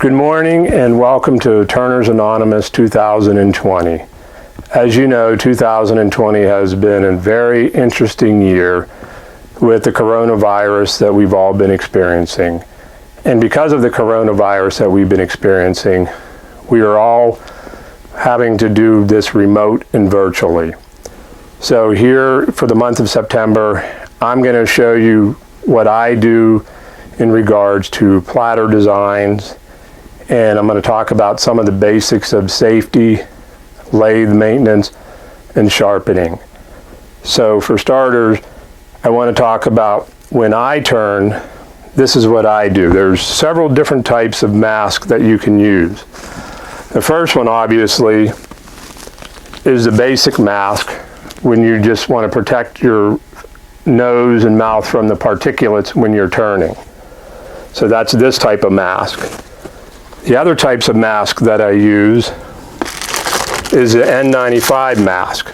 Good morning and welcome to Turner's Anonymous 2020. As you know, 2020 has been a very interesting year with the coronavirus that we've all been experiencing. And because of the coronavirus that we've been experiencing, we are all having to do this remote and virtually. So here for the month of September, I'm going to show you what I do in regards to platter designs, and I'm going to talk about some of the basics of safety, lathe maintenance, and sharpening. So for starters, I want to talk about when I turn, this is what I do. There's several different types of mask that you can use. The first one, obviously, is the basic mask when you just want to protect your nose and mouth from the particulates when you're turning. So that's this type of mask. The other types of mask that I use is the N95 mask.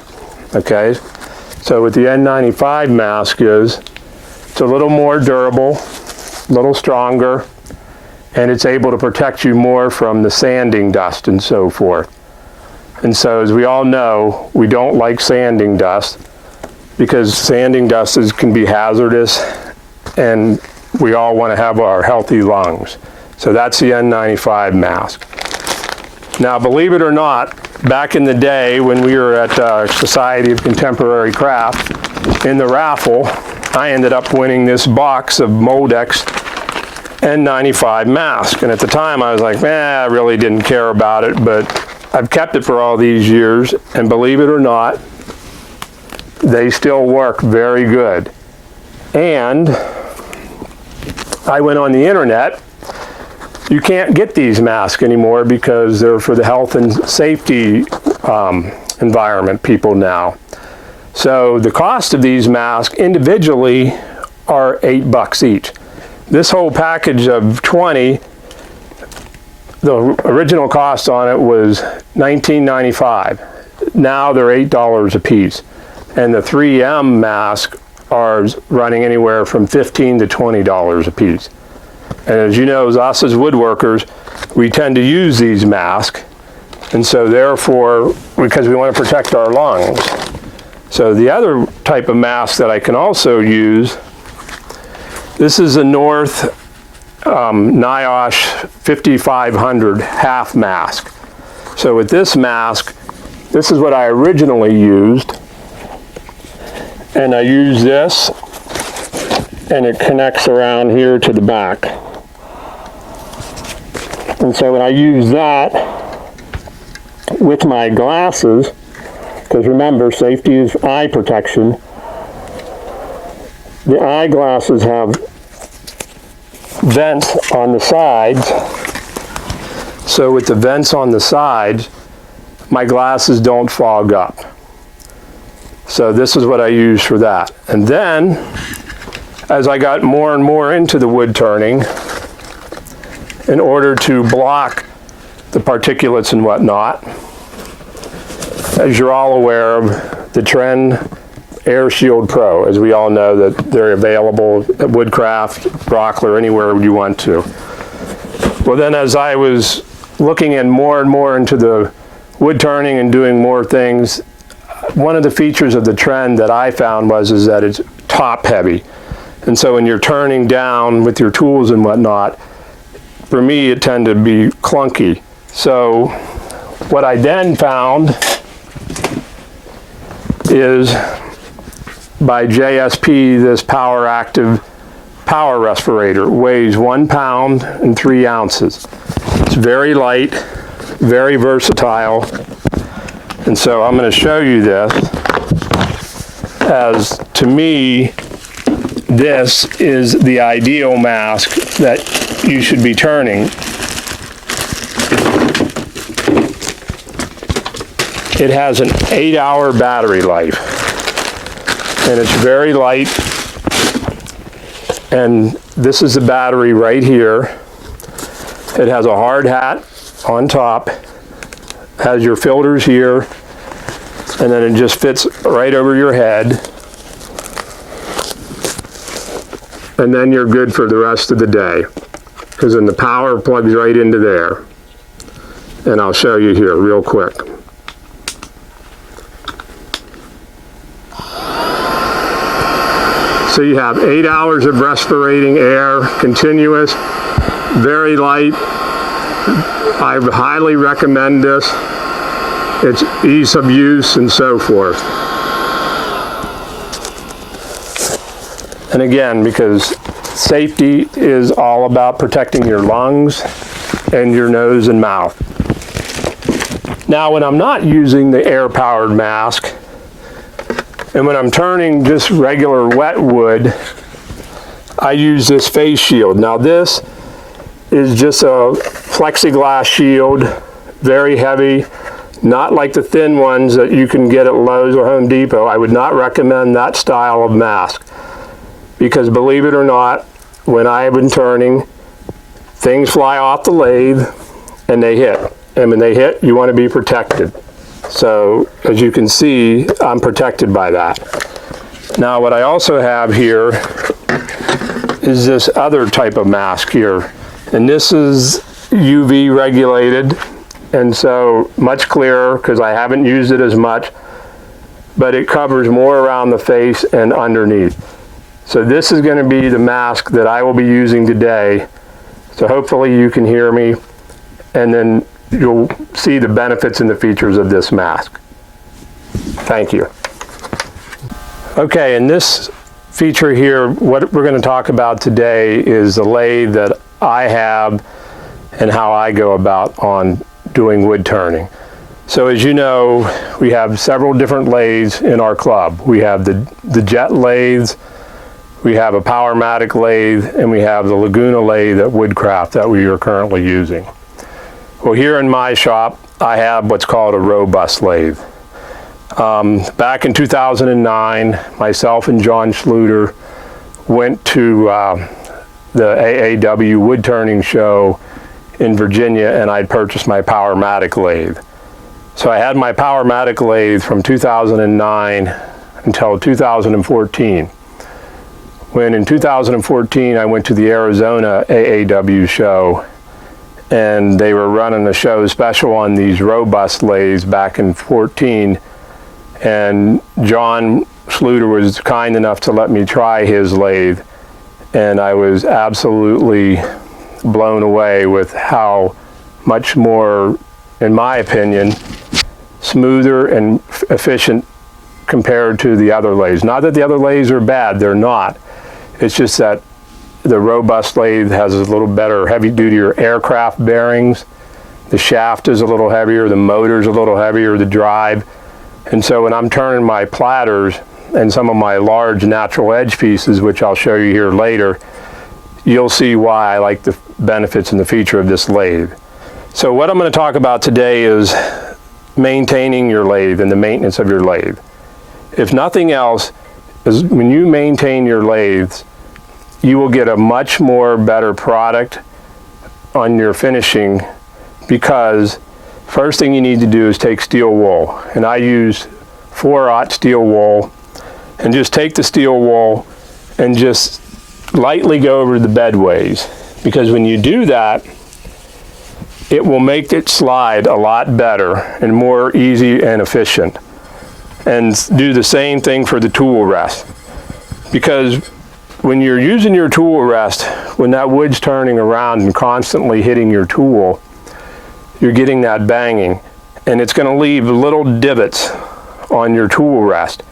Okay, so what the N95 mask is, it's a little more durable, a little stronger, and it's able to protect you more from the sanding dust and so forth. And so as we all know, we don't like sanding dust because sanding dust can be hazardous, and we all want to have our healthy lungs. So that's the N95 mask. Now, believe it or not, back in the day when we were at Society of Contemporary Craft, in the raffle, I ended up winning this box of Moldex N95 mask. And at the time I was like, I really didn't care about it, but I've kept it for all these years, and believe it or not, they still work very good. And I went on the internet. You can't get these masks anymore because they're for the health and safety environment people now. So the cost of these masks individually are $8 each. This whole package of 20, the original cost on it was $19.95. Now they're $8 a piece. And the 3M masks are running anywhere from $15 to $20 a piece. And as you know, as us as woodworkers, we tend to use these masks, and so therefore, because we want to protect our lungs. So the other type of mask that I can also use, this is a North NIOSH 5500 half mask. So with this mask, this is what I originally used, and I use this, and it connects around here to the back. And so when I use that with my glasses, because remember, safety is eye protection, the eyeglasses have vents on the sides. So with the vents on the sides, my glasses don't fog up. So this is what I use for that. And then, as I got more and more into the wood turning, in order to block the particulates and whatnot, as you're all aware of the Trend Air Shield Pro, as we all know that they're available at Woodcraft, Rockler, anywhere you want to. Well then, as I was looking in more and more into the wood turning and doing more things, one of the features of the Trend that I found is that it's top heavy. And so when you're turning down with your tools and whatnot, for me, it tended to be clunky. So what I then found is by JSP, this Power Active power respirator. Weighs 1 pound and 3 ounces. It's very light, very versatile. And so I'm going to show you this, as to me, this is the ideal mask that you should be turning. It has an 8-hour battery life, and it's very light, and this is the battery right here. It has a hard hat on top, has your filters here, and then it just fits right over your head, and then you're good for the rest of the day. because then the power plugs right into there. And I'll show you here real quick. So you have 8 hours of respirating air, continuous, very light. I highly recommend this. It's ease of use and so forth. And again, because safety is all about protecting your lungs and your nose and mouth. Now, when I'm not using the air-powered mask, and when I'm turning just regular wet wood, I use this face shield. Now this is just a plexiglass shield, very heavy, not like the thin ones that you can get at Lowe's or Home Depot. I would not recommend that style of mask, because believe it or not, when I have been turning, things fly off the lathe and they hit. And when they hit, you want to be protected. So as you can see, I'm protected by that. Now what I also have here is this other type of mask here. And this is UV regulated, and so much clearer because I haven't used it as much, but it covers more around the face and underneath. So this is going to be the mask that I will be using today. So hopefully you can hear me, and then you'll see the benefits and the features of this mask. Thank you. Okay, in this feature here, what we're going to talk about today is the lathe that I have and how I go about on doing wood turning. So as you know, we have several different lathes in our club. We have the jet lathes, we have a Powermatic lathe, and we have the Laguna lathe at Woodcraft that we are currently using. Well, here in my shop, I have what's called a robust lathe. Back in 2009, myself and John Schluter went to the AAW wood turning show in Virginia, and I'd purchased my Powermatic lathe. So I had my Powermatic lathe from 2009 until 2014. When in 2014 I went to the Arizona AAW show, and they were running a show special on these robust lathes back in 14, and John Schluter was kind enough to let me try his lathe, and I was absolutely blown away with how much more, in my opinion, smoother and efficient compared to the other lathes. Not that the other lathes are bad, they're not. It's just that the robust lathe has a little better heavy-duty aircraft bearings. The shaft is a little heavier, the motor's a little heavier, the drive. And so when I'm turning my platters and some of my large natural edge pieces, which I'll show you here later, you'll see why I like the benefits and the feature of this lathe. So what I'm going to talk about today is maintaining your lathe and the maintenance of your lathe. If nothing else, is when you maintain your lathes, you will get a much more better product on your finishing, because first thing you need to do is take steel wool, and I use 4/0 steel wool, and just take the steel wool and just lightly go over the bedways, because when you do that, it will make it slide a lot better and more easy and efficient. And do the same thing for the tool rest, because when you're using your tool rest, when that wood's turning around and constantly hitting your tool, you're getting that banging, and it's going to leave little divots on your tool rest.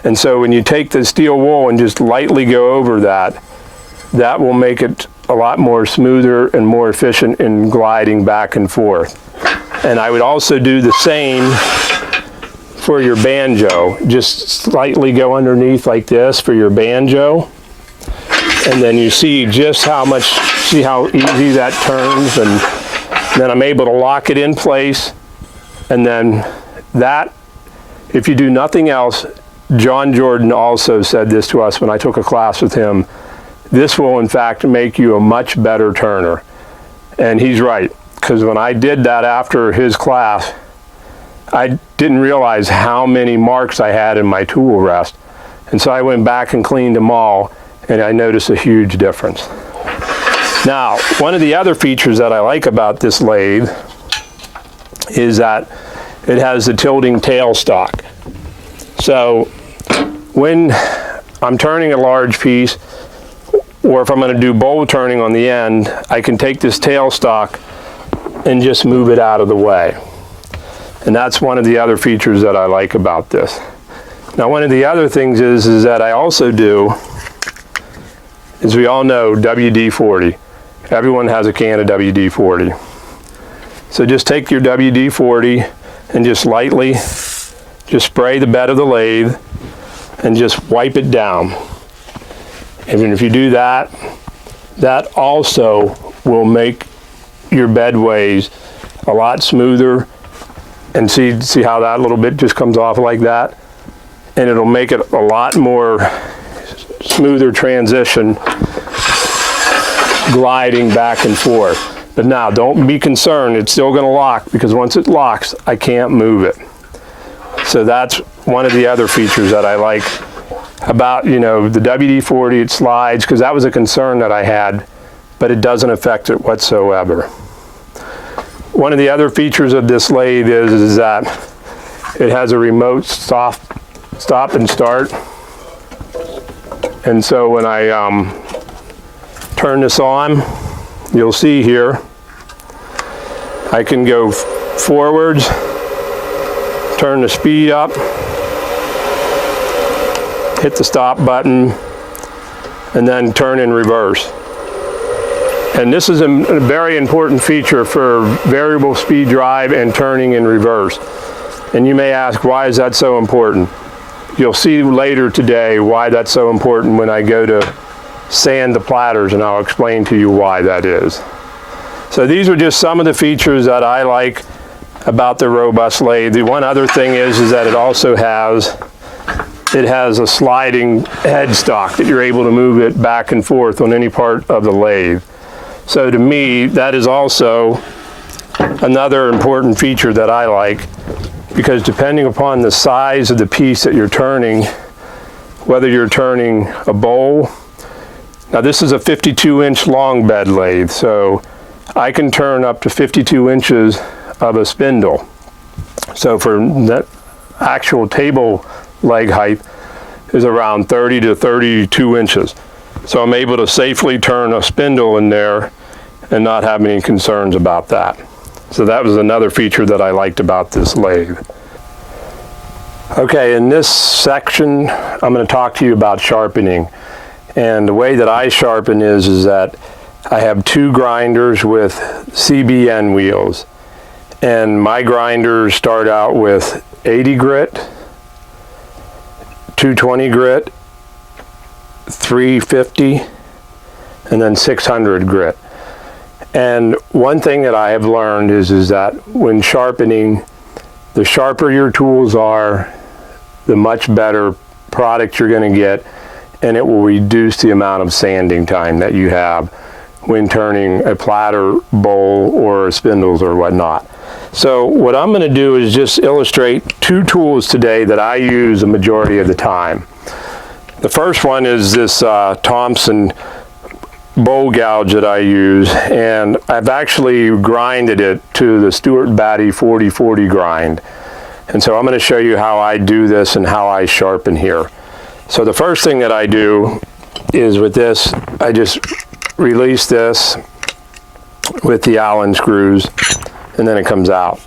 And so when you take the steel wool and just lightly go over that, that will make it a lot more smoother and more efficient in gliding back and forth. And I would also do the same for your banjo. Just slightly go underneath like this for your banjo, and then you see just how much, see how easy that turns, and then I'm able to lock it in place. And then that, if you do nothing else, John Jordan also said this to us when I took a class with him, this will in fact make you a much better turner. And he's right, because when I did that after his class, I didn't realize how many marks I had in my tool rest. And so I went back and cleaned them all, and I noticed a huge difference. Now, one of the other features that I like about this lathe is that it has the tilting tailstock. So when I'm turning a large piece, or if I'm going to do bowl turning on the end, I can take this tailstock and just move it out of the way. And that's one of the other features that I like about this. Now, one of the other things is that I also do, as we all know, WD-40. Everyone has a can of WD-40. So just take your WD-40 and just lightly just spray the bed of the lathe and just wipe it down. And if you do that, that also will make your bedways a lot smoother. And see how that little bit just comes off like that? And it'll make it a lot more smoother transition, gliding back and forth. But now, don't be concerned, it's still gonna lock, because once it locks, I can't move it. So that's one of the other features that I like about, you know, the WD-40, it slides, because that was a concern that I had, but it doesn't affect it whatsoever. One of the other features of this lathe is that it has a remote stop and start. And so when I turn this on, you'll see here, I can go forwards, turn the speed up, hit the stop button, and then turn in reverse. And this is a very important feature for variable speed drive and turning in reverse. And you may ask, why is that so important? You'll see later today why that's so important when I go to sand the platters, and I'll explain to you why that is. So these are just some of the features that I like about the robust lathe. The one other thing is that it also has a sliding headstock that you're able to move it back and forth on any part of the lathe. So to me, that is also another important feature that I like, because depending upon the size of the piece that you're turning, whether you're turning a bowl, now this is a 52-inch long bed lathe, so I can turn up to 52 inches of a spindle. So for that actual table leg height is around 30 to 32 inches. So I'm able to safely turn a spindle in there and not have any concerns about that. So that was another feature that I liked about this lathe. Okay, in this section, I'm going to talk to you about sharpening. And the way that I sharpen is that I have two grinders with CBN wheels. And my grinders start out with 80 grit, 220 grit, 350, and then 600 grit. And one thing that I have learned is that when sharpening, the sharper your tools are, the much better product you're going to get, and it will reduce the amount of sanding time that you have when turning a platter, bowl, or spindles or whatnot. So what I'm going to do is just illustrate two tools today that I use a majority of the time. The first one is this Thompson bowl gouge that I use, and I've actually grinded it to the Stuart Batty 4040 grind. And so I'm going to show you how I do this and how I sharpen here. So the first thing that I do is with this, I just release this with the Allen screws, and then it comes out.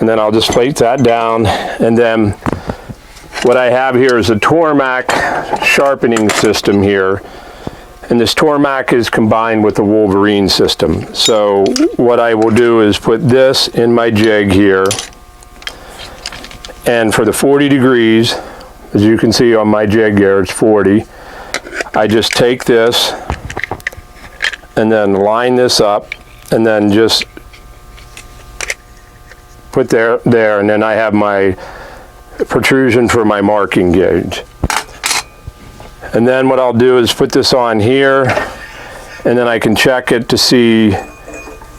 And then I'll just plate that down, and then what I have here is a Tormac sharpening system here. And this Tormac is combined with the Wolverine system. So what I will do is put this in my jig here, and for the 40 degrees, as you can see on my jig here, it's 40. I just take this and then line this up, and then just put there, and then I have my protrusion for my marking gauge. And then what I'll do is put this on here, and then I can check it to see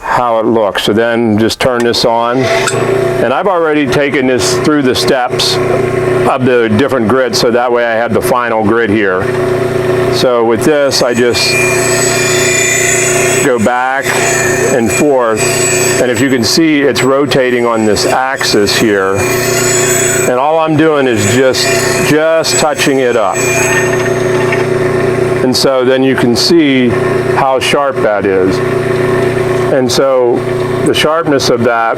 how it looks. So then just turn this on, and I've already taken this through the steps of the different grids, so that way I have the final grid here. So with this, I just go back and forth, and if you can see, it's rotating on this axis here, and all I'm doing is just touching it up. And so then you can see how sharp that is. And so the sharpness of that,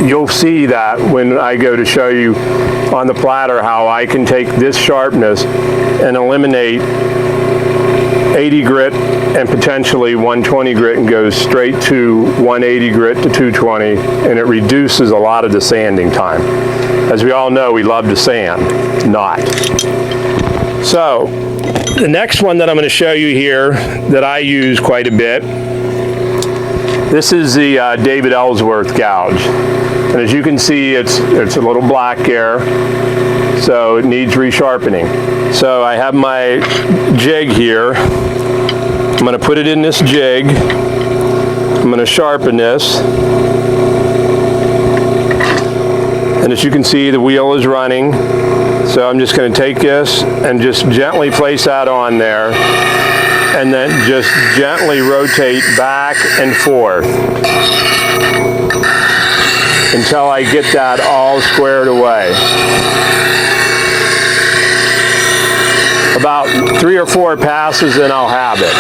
you'll see that when I go to show you on the platter how I can take this sharpness and eliminate 80 grit and potentially 120 grit and goes straight to 180 grit to 220, and it reduces a lot of the sanding time. As we all know, we love to sand, not. So the next one that I'm going to show you here that I use quite a bit, this is the David Ellsworth gouge. And as you can see, it's a little black here, so it needs resharpening. So I have my jig here. I'm going to put it in this jig. I'm going to sharpen this. And as you can see, the wheel is running. So I'm just going to take this and just gently place that on there, and then just gently rotate back and forth until I get that all squared away. About 3 or 4 passes and I'll have it.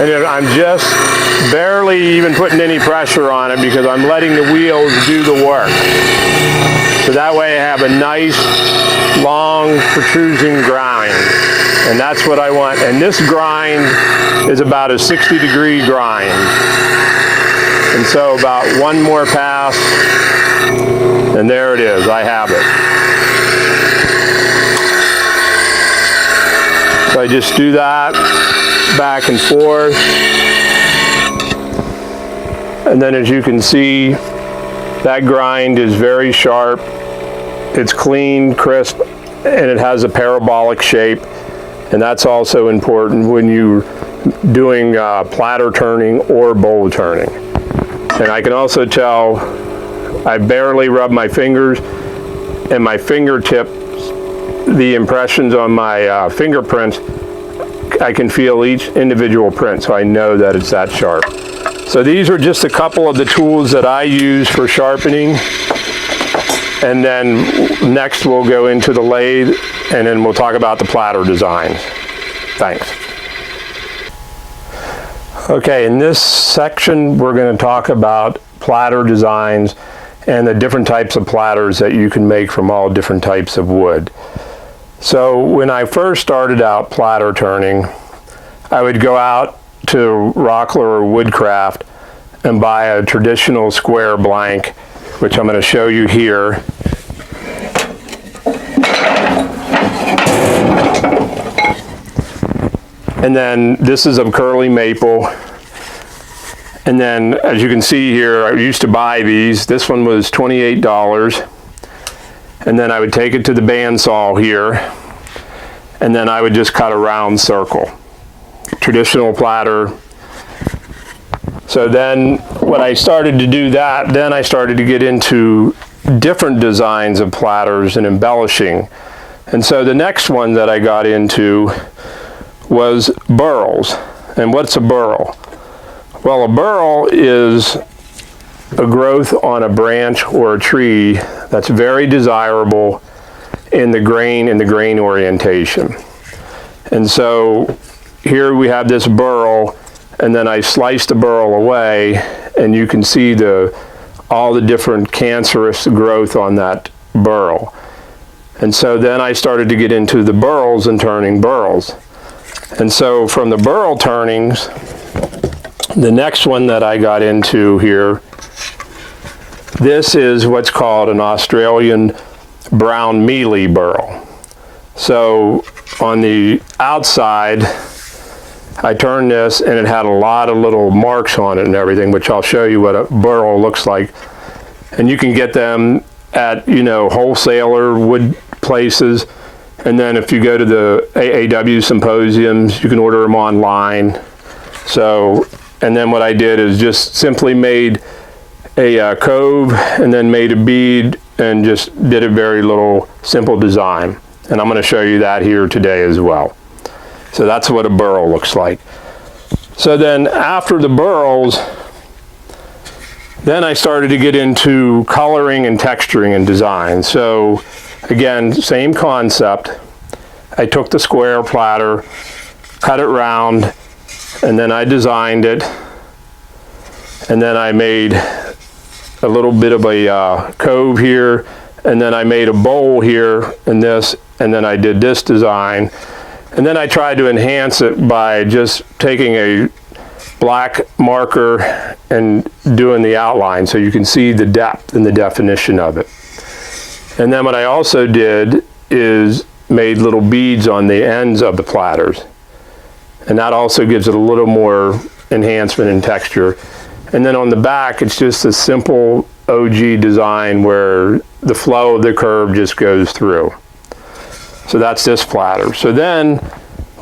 And I'm just barely even putting any pressure on it because I'm letting the wheels do the work. So that way I have a nice, long, protrusion grind. And that's what I want. And this grind is about a 60-degree grind. And so about one more pass, and there it is, I have it. So I just do that back and forth. And then as you can see, that grind is very sharp. It's clean, crisp, and it has a parabolic shape. And that's also important when you're doing platter turning or bowl turning. And I can also tell I barely rub my fingers, and my fingertips, the impressions on my fingerprints, I can feel each individual print, so I know that it's that sharp. So these are just a couple of the tools that I use for sharpening. And then next we'll go into the lathe, and then we'll talk about the platter designs. Thanks. Okay, in this section we're going to talk about platter designs and the different types of platters that you can make from all different types of wood. So when I first started out platter turning, I would go out to Rockler or Woodcraft and buy a traditional square blank, which I'm going to show you here. And then this is of curly maple. And then as you can see here, I used to buy these. This one was $28. And then I would take it to the bandsaw here, and then I would just cut a round circle. Traditional platter. So then when I started to do that, then I started to get into different designs of platters and embellishing. And so the next one that I got into was burls. And what's a burl? Well, a burl is a growth on a branch or a tree that's very desirable in the grain orientation. And so here we have this burl, and then I slice the burl away, and you can see all the different cancerous growth on that burl. And so then I started to get into the burls and turning burls. And so from the burl turnings, the next one that I got into here, this is what's called an Australian brown mealy burl. So on the outside, I turned this, and it had a lot of little marks on it and everything, which I'll show you what a burl looks like. And you can get them at, wholesaler wood places. And then if you go to the AAW symposiums, you can order them online. So and then what I did is just simply made a cove and then made a bead and just did a very little simple design. And I'm going to show you that here today as well. So that's what a burl looks like. So then after the burls, then I started to get into coloring and texturing and design. So again, same concept. I took the square platter, cut it round, and then I designed it. And then I made a little bit of a cove here, and then I made a bowl here and this, and then I did this design. And then I tried to enhance it by just taking a black marker and doing the outline so you can see the depth and the definition of it. And then what I also did is made little beads on the ends of the platters. And that also gives it a little more enhancement in texture. And then on the back, it's just a simple OG design where the flow of the curve just goes through. So that's this platter. So then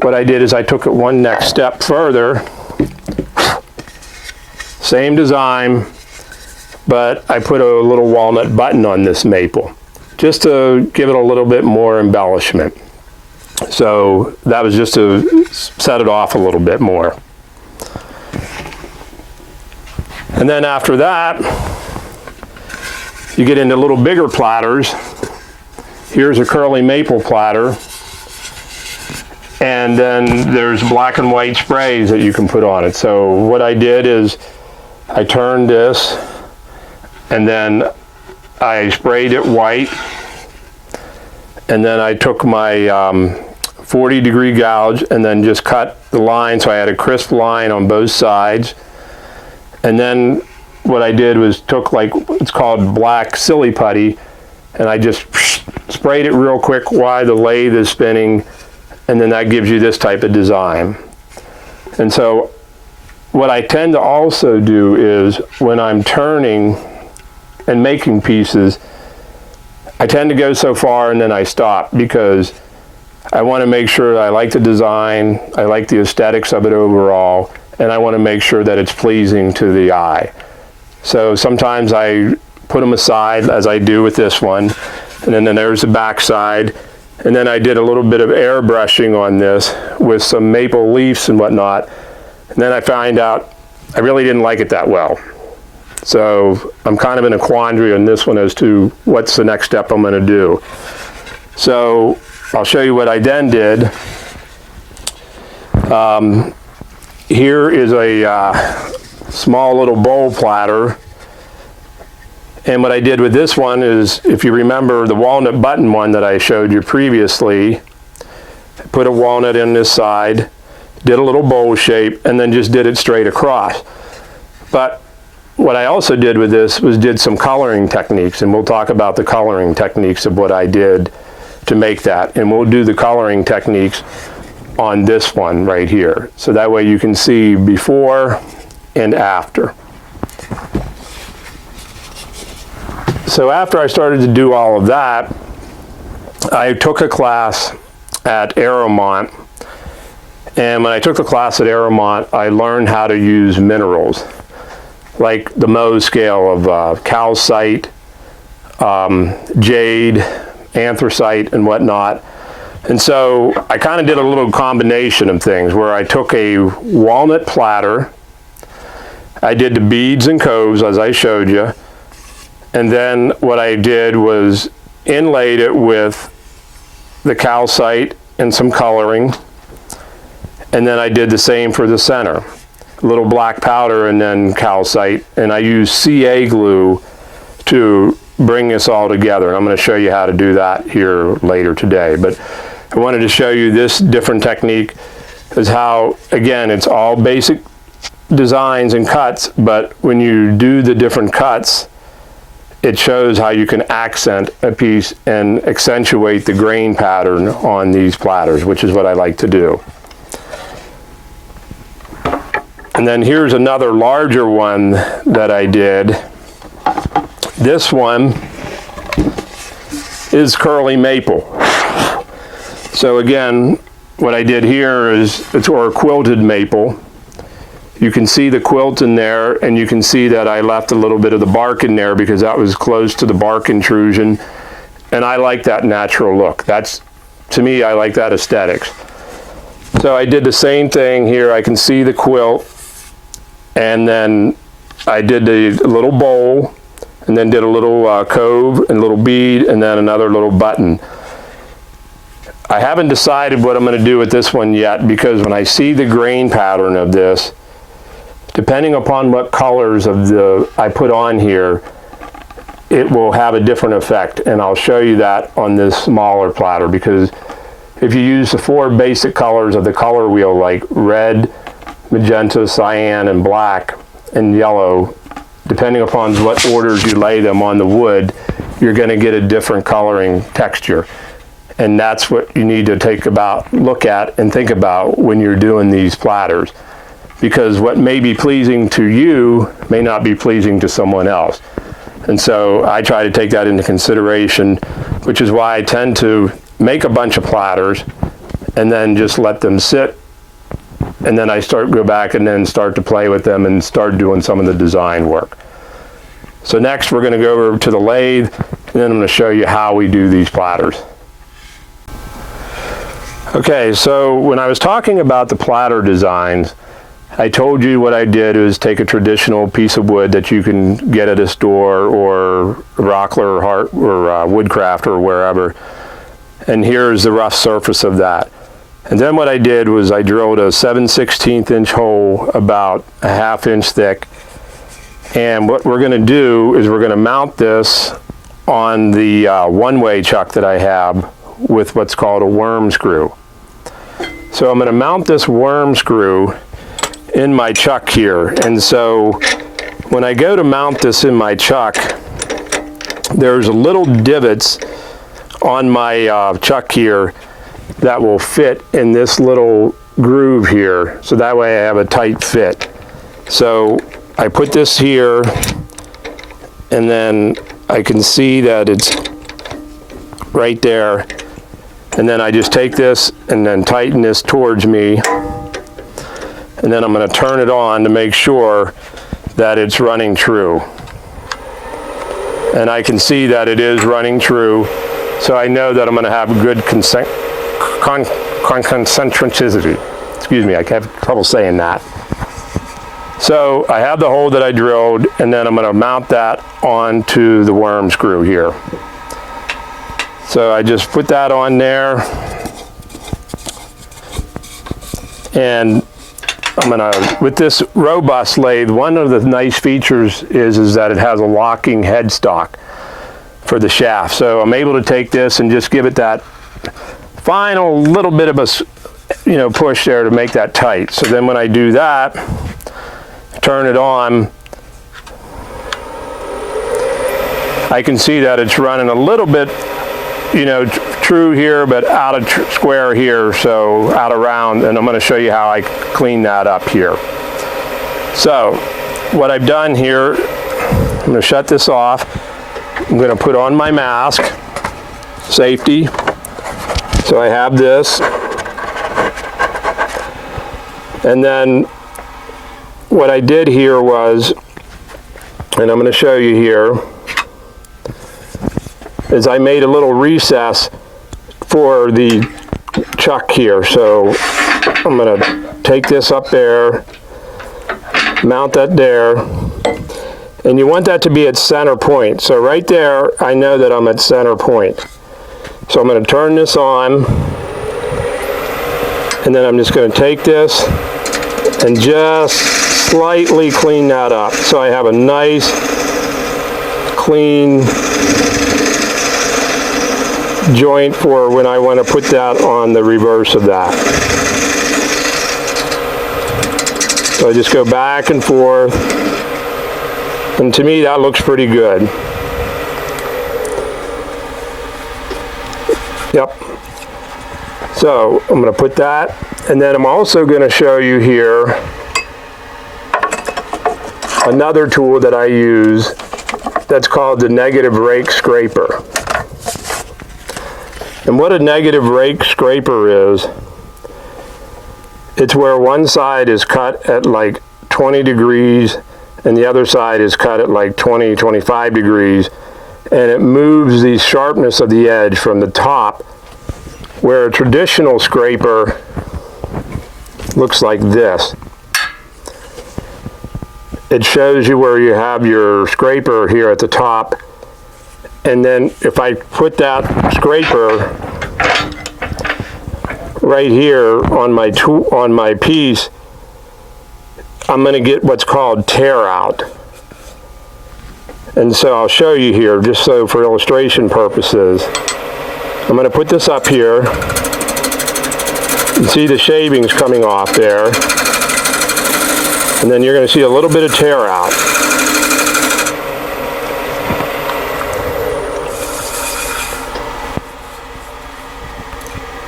what I did is I took it one next step further. Same design, but I put a little walnut button on this maple just to give it a little bit more embellishment. So that was just to set it off a little bit more. And then after that, you get into little bigger platters. Here's a curly maple platter. And then there's black and white sprays that you can put on it. So what I did is I turned this and then I sprayed it white. And then I took my 40-degree gouge and then just cut the line so I had a crisp line on both sides. And then what I did was took, like, it's called black silly putty, and I just sprayed it real quick while the lathe is spinning, and then that gives you this type of design. And so what I tend to also do is when I'm turning and making pieces, I tend to go so far and then I stop because I want to make sure that I like the design, I like the aesthetics of it overall, and I want to make sure that it's pleasing to the eye. So sometimes I put them aside, as I do with this one, and then there's the back side. And then I did a little bit of airbrushing on this with some maple leaves and whatnot. And then I find out I really didn't like it that well. So I'm kind of in a quandary on this one as to what's the next step I'm going to do. So I'll show you what I then did. Here is a small little bowl platter. And what I did with this one is, if you remember the walnut button one that I showed you previously, I put a walnut in this side, did a little bowl shape, and then just did it straight across. But what I also did with this was did some coloring techniques, and we'll talk about the coloring techniques of what I did to make that. And we'll do the coloring techniques on this one right here. So that way you can see before and after. So after I started to do all of that, I took a class at Aeromont. And when I took the class at Aeromont, I learned how to use minerals, like the Mohs scale of calcite, jade, anthracite, and whatnot. And so I kind of did a little combination of things where I took a walnut platter, I did the beads and coves as I showed you, and then what I did was inlaid it with the calcite and some coloring, and then I did the same for the center. A little black powder and then calcite, and I used CA glue to bring this all together. And I'm going to show you how to do that here later today. But I wanted to show you this different technique is how, again, it's all basic designs and cuts, but when you do the different cuts, it shows how you can accent a piece and accentuate the grain pattern on these platters, which is what I like to do. And then here's another larger one that I did. This one is curly maple. So again, what I did here is, it's or quilted maple. You can see the quilt in there, and you can see that I left a little bit of the bark in there because that was close to the bark intrusion, and I like that natural look. That's, to me, I like that aesthetics. So I did the same thing here. I can see the quilt, and then I did the little bowl, and then did a little cove and a little bead, and then another little button. I haven't decided what I'm going to do with this one yet, because when I see the grain pattern of this, depending upon what colors of I put on here, it will have a different effect, and I'll show you that on this smaller platter, because if you use the 4 basic colors of the color wheel, like red, magenta, cyan, and black, and yellow, depending upon what orders you lay them on the wood, you're going to get a different coloring texture. And that's what you need to look at and think about when you're doing these platters, because what may be pleasing to you may not be pleasing to someone else. And so I try to take that into consideration, which is why I tend to make a bunch of platters and then just let them sit, and then I go back and then start to play with them and start doing some of the design work. So next we're going to go over to the lathe, and then I'm going to show you how we do these platters. Okay, so when I was talking about the platter designs, I told you what I did is take a traditional piece of wood that you can get at a store or Rockler or Woodcraft or wherever, and here's the rough surface of that. And then what I did was I drilled a 7/16 inch hole about a ½ inch thick, and what we're going to do is we're going to mount this on the one-way chuck that I have with what's called a worm screw. So I'm going to mount this worm screw in my chuck here, and so when I go to mount this in my chuck, there's little divots on my chuck here that will fit in this little groove here, so that way I have a tight fit. So I put this here, and then I can see that it's right there, and then I just take this and then tighten this towards me, and then I'm going to turn it on to make sure that it's running true. And I can see that it is running true, so I know that I'm going to have good concentricity. Excuse me, I have trouble saying that. So I have the hole that I drilled, and then I'm going to mount that onto the worm screw here. So I just put that on there, and I'm going to, with this robust lathe, one of the nice features is that it has a locking headstock for the shaft. So I'm able to take this and just give it that final little bit of a push there to make that tight. So then when I do that, turn it on, I can see that it's running a little bit true here, but out of square here, so out of round, and I'm going to show you how I clean that up here. So what I've done here, I'm going to shut this off. I'm going to put on my mask, safety. So I have this, and then what I did here was, and I'm going to show you here, is I made a little recess for the chuck here. So I'm going to take this up there, mount that there, and you want that to be at center point. So right there, I know that I'm at center point. So I'm going to turn this on, and then I'm just going to take this and just slightly clean that up. So I have a nice, clean joint for when I want to put that on the reverse of that. So I just go back and forth, and to me that looks pretty good. Yep. So I'm going to put that, and then I'm also going to show you here another tool that I use that's called the negative rake scraper. And what a negative rake scraper is, it's where one side is cut at like 20 degrees and the other side is cut at like 20, 25 degrees, and it moves the sharpness of the edge from the top, where a traditional scraper looks like this. It shows you where you have your scraper here at the top, and then if I put that scraper right here on my piece, I'm going to get what's called tear out. And so I'll show you here, just so for illustration purposes. I'm going to put this up here. You see the shavings coming off there. And then you're going to see a little bit of tear out.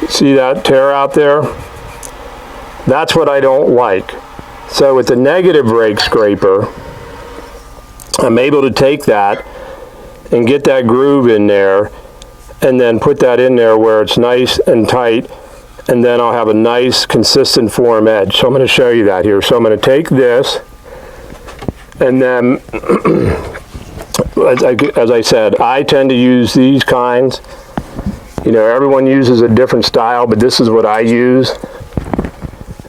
See that tear out there? That's what I don't like. So with the negative rake scraper, I'm able to take that and get that groove in there and then put that in there where it's nice and tight, and then I'll have a nice consistent form edge. So I'm going to show you that here. So I'm going to take this, and then as I said, I tend to use these kinds. You know, everyone uses a different style, but this is what I use.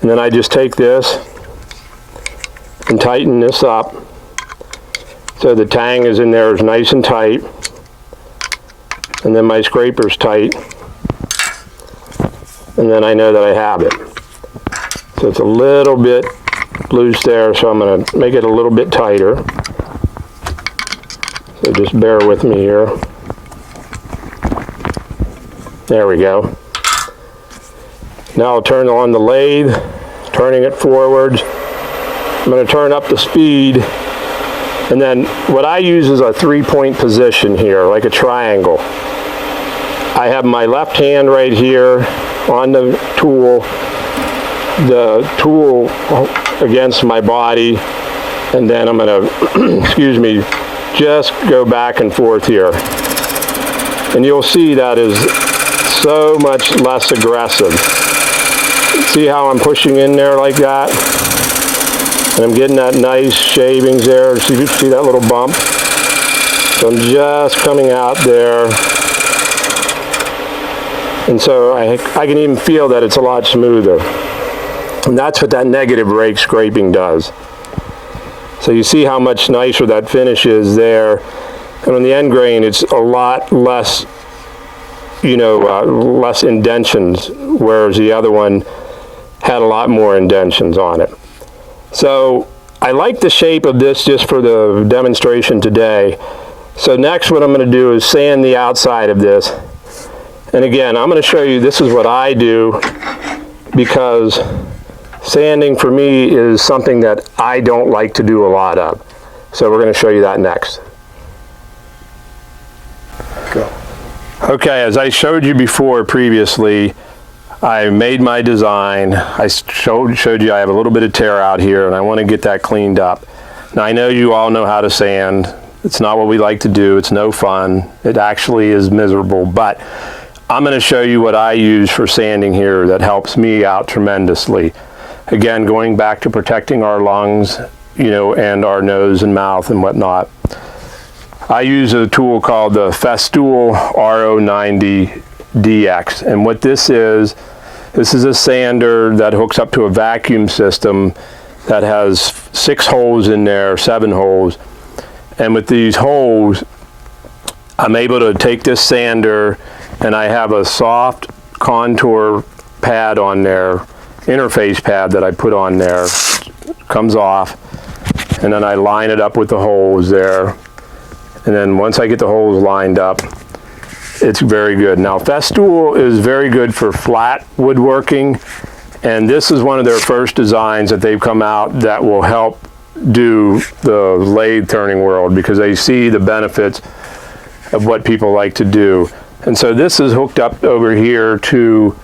And then I just take this and tighten this up so the tang is in there is nice and tight, and then my scraper's tight, and then I know that I have it. So it's a little bit loose there, so I'm going to make it a little bit tighter. So just bear with me here. There we go. Now I'll turn on the lathe, turning it forwards. I'm going to turn up the speed, and then what I use is a 3-point position here, like a triangle. I have my left hand right here on the tool against my body, and then I'm going to, excuse me, just go back and forth here. And you'll see that is so much less aggressive. See how I'm pushing in there like that? And I'm getting that nice shavings there. See that little bump? So I'm just coming out there. And so I can even feel that it's a lot smoother. And that's what that negative rake scraping does. So you see how much nicer that finish is there. And on the end grain, it's a lot less, you know, less indentions, whereas the other one had a lot more indentions on it. So I like the shape of this just for the demonstration today. So next what I'm going to do is sand the outside of this. And again, I'm going to show you this is what I do, because sanding for me is something that I don't like to do a lot of. So we're going to show you that next. Go. Okay, as I showed you before previously, I made my design. I showed you I have a little bit of tear out here, and I want to get that cleaned up. Now I know you all know how to sand. It's not what we like to do. It's no fun. It actually is miserable, but I'm going to show you what I use for sanding here that helps me out tremendously. Again, going back to protecting our lungs, you know, and our nose and mouth and whatnot. I use a tool called the Festool RO90DX, and what this is a sander that hooks up to a vacuum system that has 6 holes in there, 7 holes, and with these holes I'm able to take this sander, and I have a soft contour pad on there, interface pad that I put on there, comes off, and then I line it up with the holes there. And then once I get the holes lined up, it's very good. Now Festool is very good for flat woodworking, and this is one of their first designs that they've come out that will help do the lathe turning world, because they see the benefits of what people like to do. And so this is hooked up over here to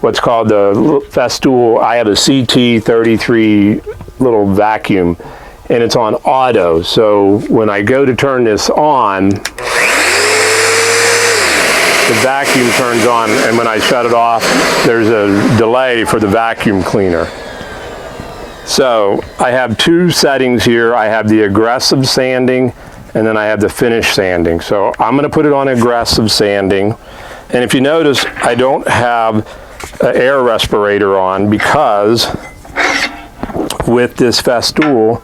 what's called the Festool. I have a CT33 little vacuum, and it's on auto. So when I go to turn this on, the vacuum turns on, and when I shut it off, there's a delay for the vacuum cleaner. So I have two settings here. I have the aggressive sanding and then I have the finish sanding. So I'm going to put it on aggressive sanding. And if you notice, I don't have an air respirator on because with this festool,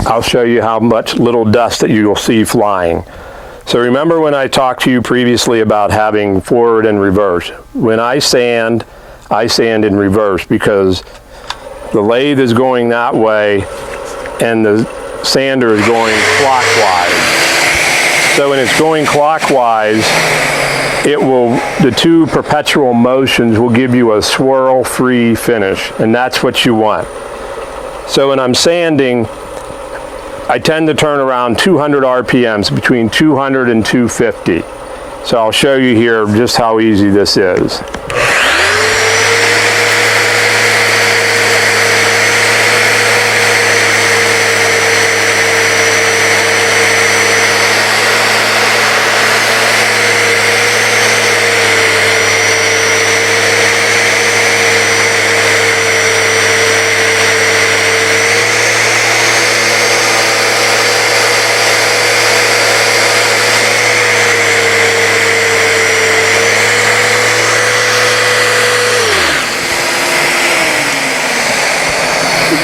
I'll show you how much little dust that you'll see flying. So remember when I talked to you previously about having forward and reverse. When I sand in reverse because the lathe is going that way and the sander is going clockwise. So when it's going clockwise, the two perpetual motions will give you a swirl-free finish, and that's what you want. So when I'm sanding, I tend to turn around 200 RPMs, between 200 and 250. So I'll show you here just how easy this is.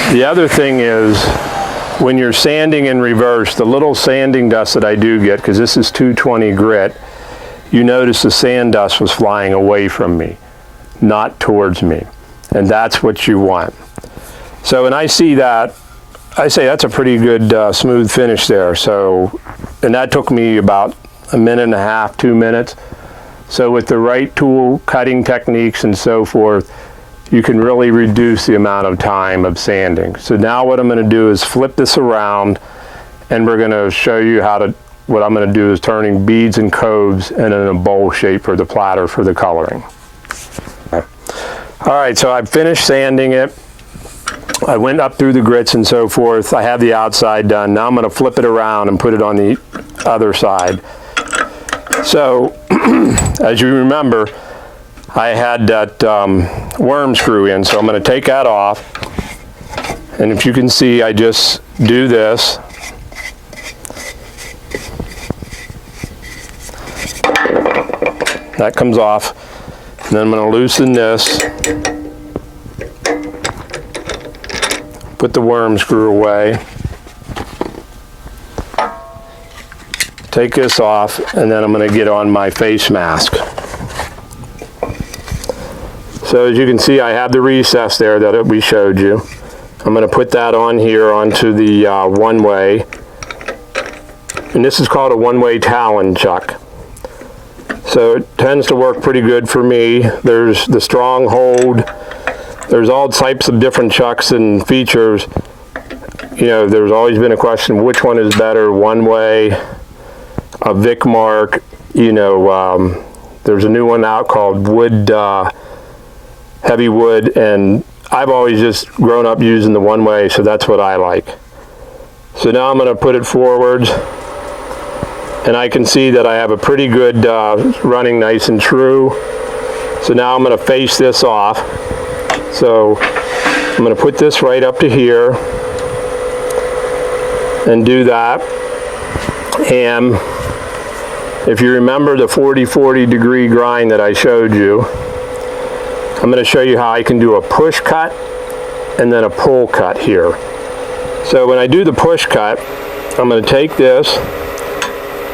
The other thing is, when you're sanding in reverse, the little sanding dust that I do get, because this is 220 grit, you notice the sand dust was flying away from me, not towards me. And that's what you want. So when I see that, I say that's a pretty good smooth finish there. So, and that took me about a minute and a half, 2 minutes. So with the right tool, cutting techniques and so forth, you can really reduce the amount of time of sanding. So now what I'm going to do is flip this around, and we're going to show you what I'm going to do is turning beads and coves and in a bowl shape for the platter for the coloring. All right, so I've finished sanding it. I went up through the grits and so forth. I have the outside done. Now I'm going to flip it around and put it on the other side. So as you remember, I had that worm screw in, so I'm going to take that off. And if you can see, I just do this. That comes off. And then I'm going to loosen this. Put the worm screw away. Take this off, and then I'm going to get on my face mask. So as you can see, I have the recess there that we showed you. I'm going to put that on here onto the one-way. And this is called a one-way Talon chuck. So it tends to work pretty good for me. There's the stronghold. There's all types of different chucks and features. You know, there's always been a question, which one is better, one-way, a Vic Mark, you know, there's a new one out called wood, heavy wood, and I've always just grown up using the one way, so that's what I like. So now I'm going to put it forwards, and I can see that I have a pretty good running nice and true. So now I'm going to face this off. So I'm going to put this right up to here and do that. And if you remember the 40-40 degree grind that I showed you, I'm going to show you how I can do a push cut and then a pull cut here. So when I do the push cut, I'm going to take this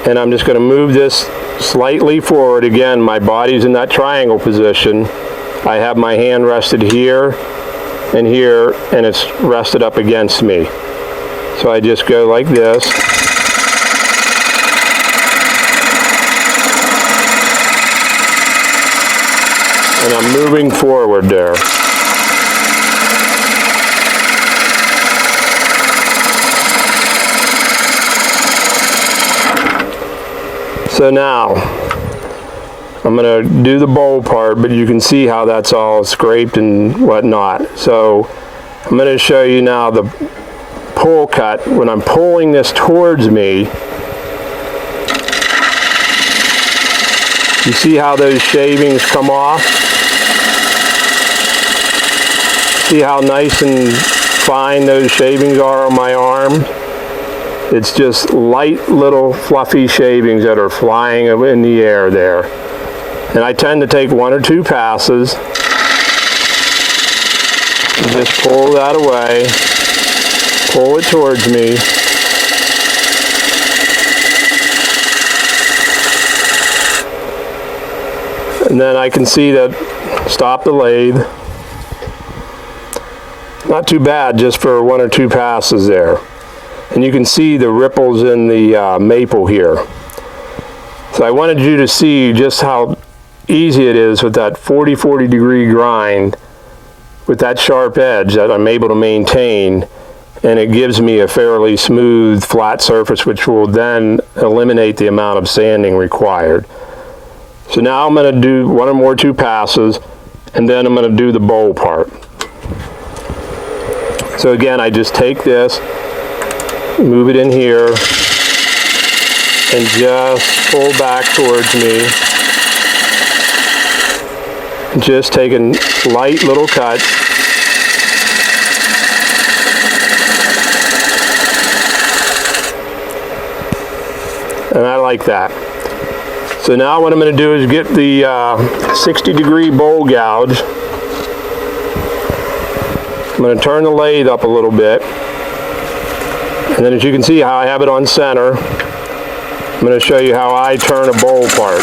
and I'm just going to move this slightly forward. Again, my body's in that triangle position. I have my hand rested here, and it's rested up against me. So I just go like this. And I'm moving forward there. So now, I'm going to do the bowl part, but you can see how that's all scraped and whatnot. So I'm going to show you now the pull cut. When I'm pulling this towards me, you see how those shavings come off? See how nice and fine those shavings are on my arm? It's just light little fluffy shavings that are flying in the air there. And I tend to take 1 or 2 passes and just pull that away, pull it towards me. And then I can see that, stop the lathe. Not too bad just for 1 or 2 passes there. And you can see the ripples in the maple here. So I wanted you to see just how easy it is with that 40 degree grind, with that sharp edge that I'm able to maintain, and it gives me a fairly smooth, flat surface, which will then eliminate the amount of sanding required. So now I'm going to do 1 or more 2 passes, and then I'm going to do the bowl part. So again, I just take this, move it in here, and just pull back towards me. Just taking light little cuts. And I like that. So now what I'm going to do is get the 60 degree bowl gouge. I'm going to turn the lathe up a little bit. And then as you can see how I have it on center, I'm going to show you how I turn a bowl part.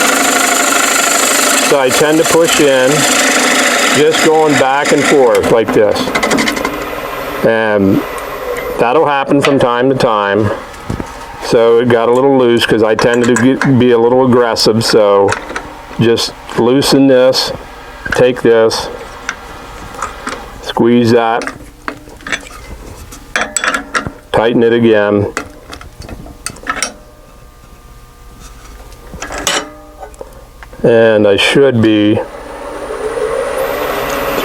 So I tend to push in, just going back and forth like this. And that'll happen from time to time. So it got a little loose because I tended to be a little aggressive. So just loosen this, take this, squeeze that, tighten it again. And I should be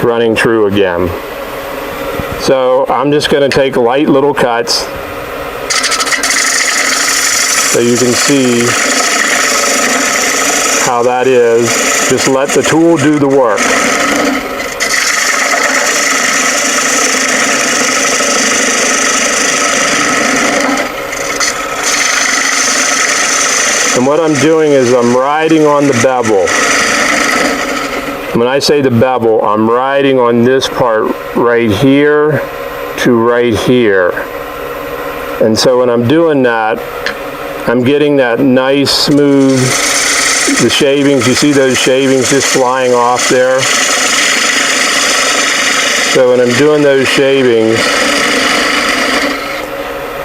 running true again. So I'm just going to take light little cuts so you can see how that is. Just let the tool do the work. And what I'm doing is I'm riding on the bevel. When I say the bevel, I'm riding on this part right here to right here. And so when I'm doing that, I'm getting that nice smooth, the shavings, you see those shavings just flying off there? So when I'm doing those shavings,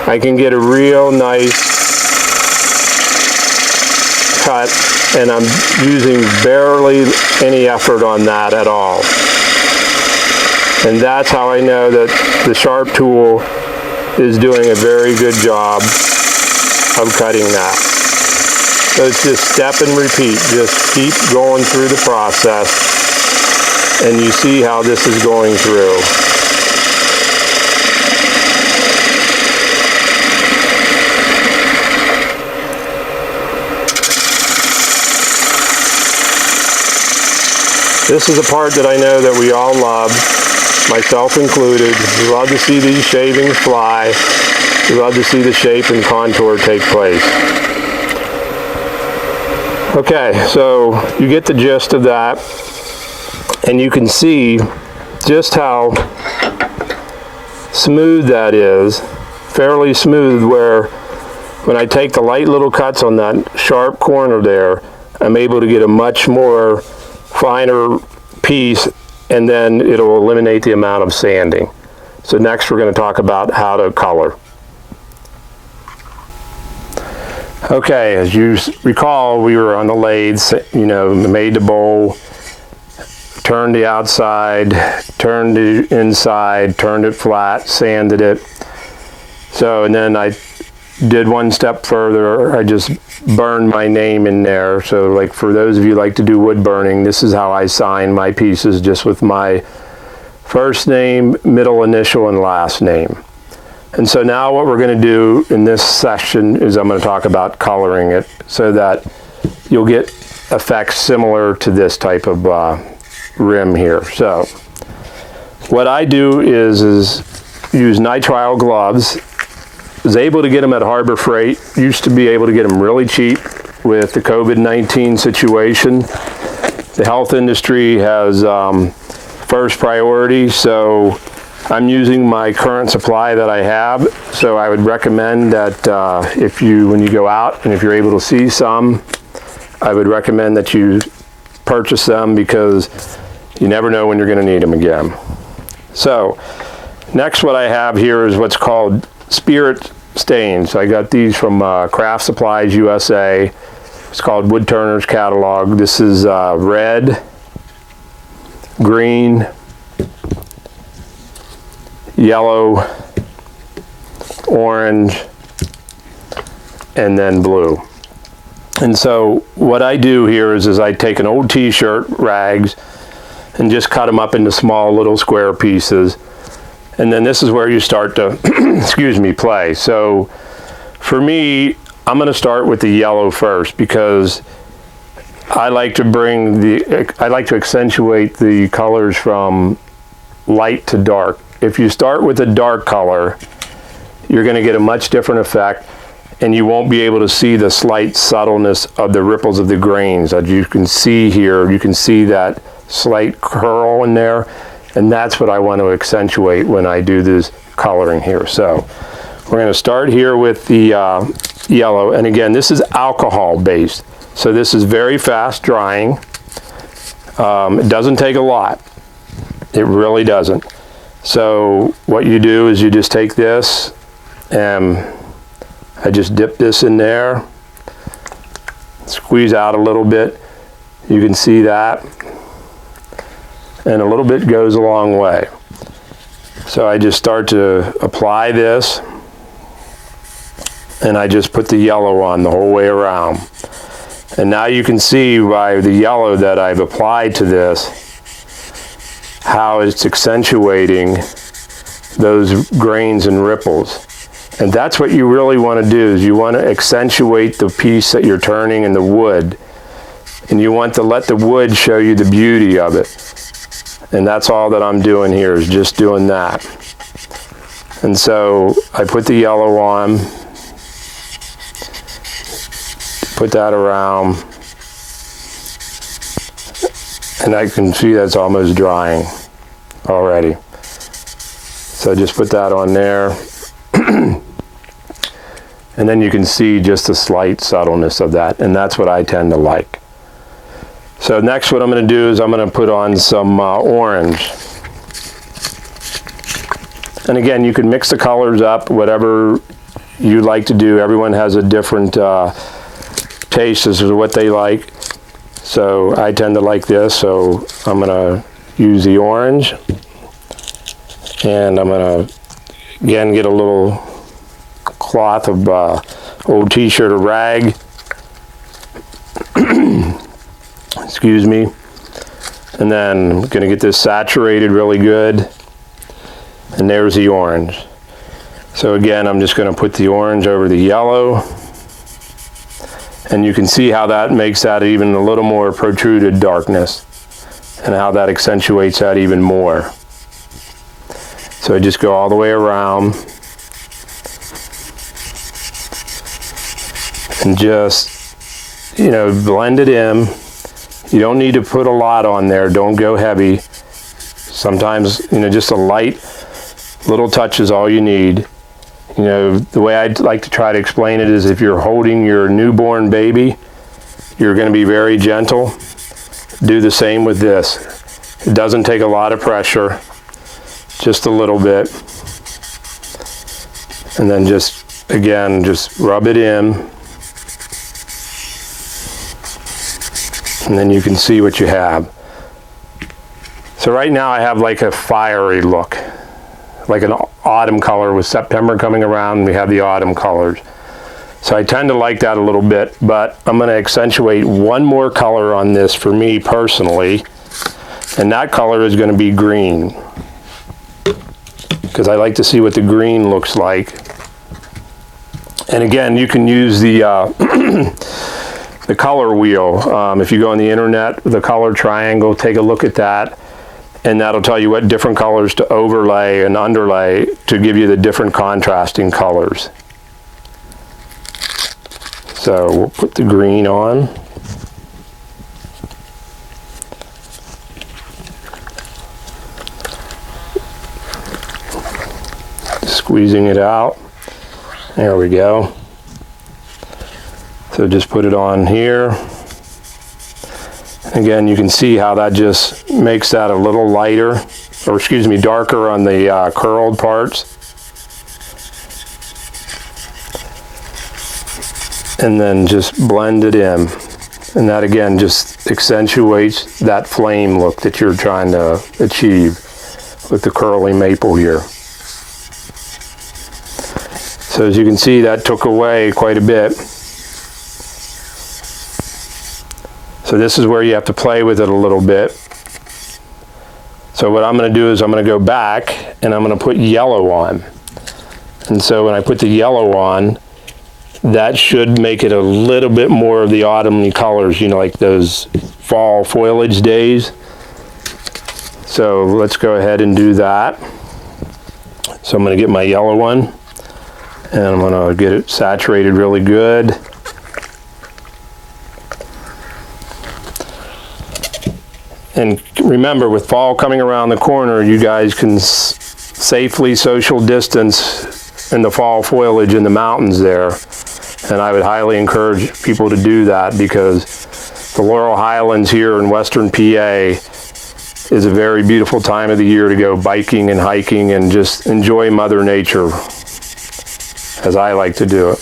I can get a real nice cut, and I'm using barely any effort on that at all. And that's how I know that the sharp tool is doing a very good job of cutting that. So it's just step and repeat. Just keep going through the process, and you see how this is going through. This is a part that I know that we all love, myself included. We love to see these shavings fly. We love to see the shape and contour take place. Okay, so you get the gist of that, and you can see just how smooth that is, fairly smooth, where when I take the light little cuts on that sharp corner there, I'm able to get a much more finer piece, and then it'll eliminate the amount of sanding. So next we're going to talk about how to color. Okay, as you recall, we were on the lathes, you know, made the bowl, turned the outside, turned the inside, turned it flat, sanded it. So, and then I did one step further, I just burned my name in there. So like for those of you who like to do wood burning, this is how I sign my pieces, just with my first name, middle initial, and last name. And so now what we're going to do in this session is I'm going to talk about coloring it so that you'll get effects similar to this type of rim here. So what I do is use nitrile gloves. Was able to get them at Harbor Freight. Used to be able to get them really cheap with the COVID-19 situation. The health industry has first priority, so I'm using my current supply that I have. So I would recommend that when you go out and if you're able to see some, I would recommend that you purchase them because you never know when you're going to need them again. So next, what I have here is what's called spirit stains. I got these from Craft Supplies USA. It's called Wood Turner's Catalog. This is red, green, yellow, orange, and then blue. And so what I do here is I take an old t-shirt rags and just cut them up into small little square pieces. And then this is where you start to, excuse me, play. So for me, I'm going to start with the yellow first because I like to accentuate the colors from light to dark. If you start with a dark color, you're going to get a much different effect, and you won't be able to see the slight subtleness of the ripples of the grains that you can see here. You can see that slight curl in there. And that's what I want to accentuate when I do this coloring here. So we're going to start here with the yellow. And again, this is alcohol based. So this is very fast drying. It doesn't take a lot. It really doesn't. So what you do is you just take this and I just dip this in there. Squeeze out a little bit. You can see that. And a little bit goes a long way. So I just start to apply this, and I just put the yellow on the whole way around. And now you can see by the yellow that I've applied to this, how it's accentuating those grains and ripples. And that's what you really want to do, is you want to accentuate the piece that you're turning in the wood. And you want to let the wood show you the beauty of it. And that's all that I'm doing here, is just doing that. And so I put the yellow on, put that around, and I can see that's almost drying already. So just put that on there. And then you can see just the slight subtleness of that, and that's what I tend to like. So next, what I'm going to do is I'm going to put on some orange. And again, you can mix the colors up, whatever you like to do. Everyone has a different taste as to what they like. So I tend to like this, so I'm going to use the orange. And I'm going to, again, get a little cloth of old t-shirt or rag. Excuse me. And then I'm going to get this saturated really good. And there's the orange. So again, I'm just going to put the orange over the yellow. And you can see how that makes that even a little more protruded darkness. And how that accentuates that even more. So I just go all the way around. And just, blend it in. You don't need to put a lot on there. Don't go heavy. Sometimes, just a light little touch is all you need. The way I'd like to try to explain it is if you're holding your newborn baby, you're going to be very gentle. Do the same with this. It doesn't take a lot of pressure, just a little bit. And then just rub it in. And then you can see what you have. So right now I have like a fiery look, like an autumn color. With September coming around, we have the autumn colors. So I tend to like that a little bit, but I'm going to accentuate one more color on this for me personally, and that color is going to be green, because I like to see what the green looks like. And again, you can use the the color wheel. If you go on the internet, the color triangle, take a look at that, and that'll tell you what different colors to overlay and underlay to give you the different contrasting colors. So we'll put the green on. Squeezing it out. There we go. So just put it on here. Again, you can see how that just makes that a little lighter, or excuse me, darker on the curled parts. And then just blend it in. And that again just accentuates that flame look that you're trying to achieve with the curly maple here. So as you can see, that took away quite a bit. So this is where you have to play with it a little bit. So what I'm going to do is I'm going to go back and I'm going to put yellow on. And so when I put the yellow on, that should make it a little bit more of the autumny colors, you know, like those fall foliage days. So let's go ahead and do that. So I'm going to get my yellow one and I'm going to get it saturated really good. And remember, with fall coming around the corner, you guys can safely social distance in the fall foliage in the mountains there. And I would highly encourage people to do that, because the Laurel Highlands here in western PA is a very beautiful time of the year to go biking and hiking and just enjoy Mother Nature, as I like to do it.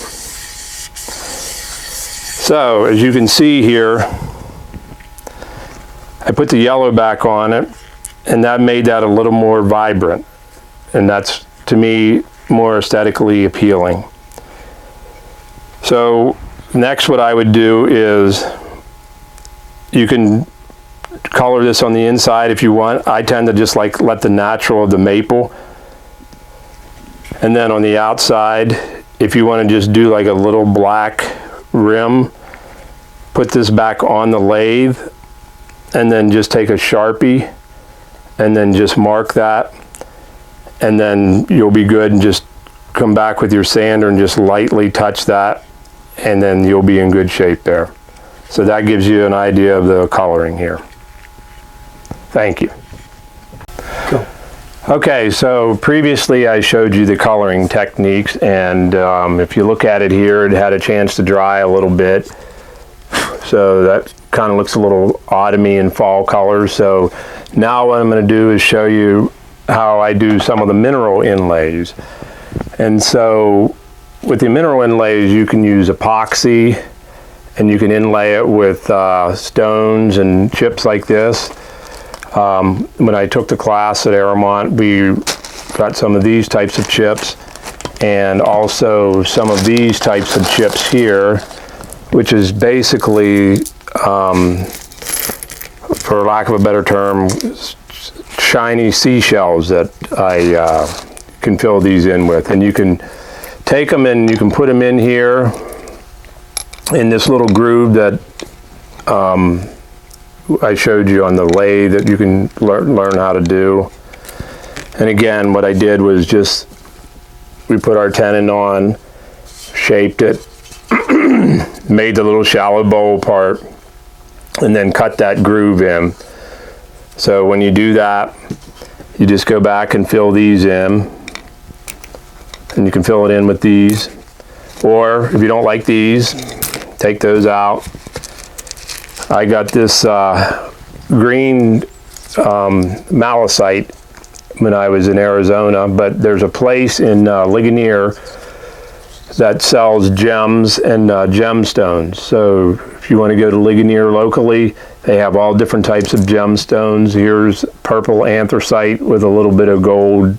So, as you can see here, I put the yellow back on it, and that made that a little more vibrant. And that's, to me, more aesthetically appealing. So next what I would do is, you can color this on the inside if you want. I tend to just like let the natural of the maple. And then on the outside, if you want to just do like a little black rim, put this back on the lathe, and then just take a Sharpie and then just mark that, and then you'll be good, and just come back with your sander and just lightly touch that, and then you'll be in good shape there. So that gives you an idea of the coloring here. Thank you. Cool. Okay, so previously I showed you the coloring techniques, and if you look at it here, it had a chance to dry a little bit. So that kind of looks a little autumny and fall colors. So now what I'm going to do is show you how I do some of the mineral inlays. And so with the mineral inlays, you can use epoxy, and you can inlay it with stones and chips like this. When I took the class at Aramont, we got some of these types of chips, and also some of these types of chips here, which is basically, for lack of a better term, shiny seashells that I can fill these in with. And you can take them and you can put them in here in this little groove that I showed you on the lathe that you can learn how to do. And again, what I did was just, we put our tenon on, shaped it, made the little shallow bowl part, and then cut that groove in. So when you do that, you just go back and fill these in, and you can fill it in with these. Or if you don't like these, take those out. I got this green malachite when I was in Arizona, but there's a place in Ligonier that sells gems and gemstones. So if you want to go to Ligonier locally, they have all different types of gemstones. Here's purple anthracite with a little bit of gold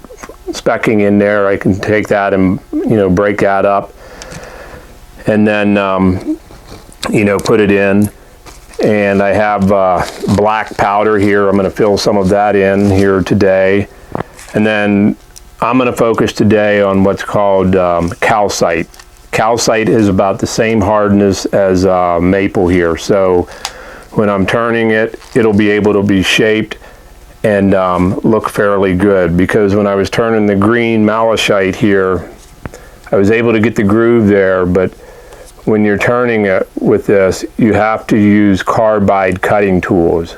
specking in there. I can take that and, you know, break that up, and then you know, put it in. And I have black powder here. I'm going to fill some of that in here today. And then I'm going to focus today on what's called calcite. Calcite is about the same hardness as maple here. So when I'm turning it, it'll be able to be shaped and look fairly good, because when I was turning the green malachite here, I was able to get the groove there, but when you're turning it with this, you have to use carbide cutting tools.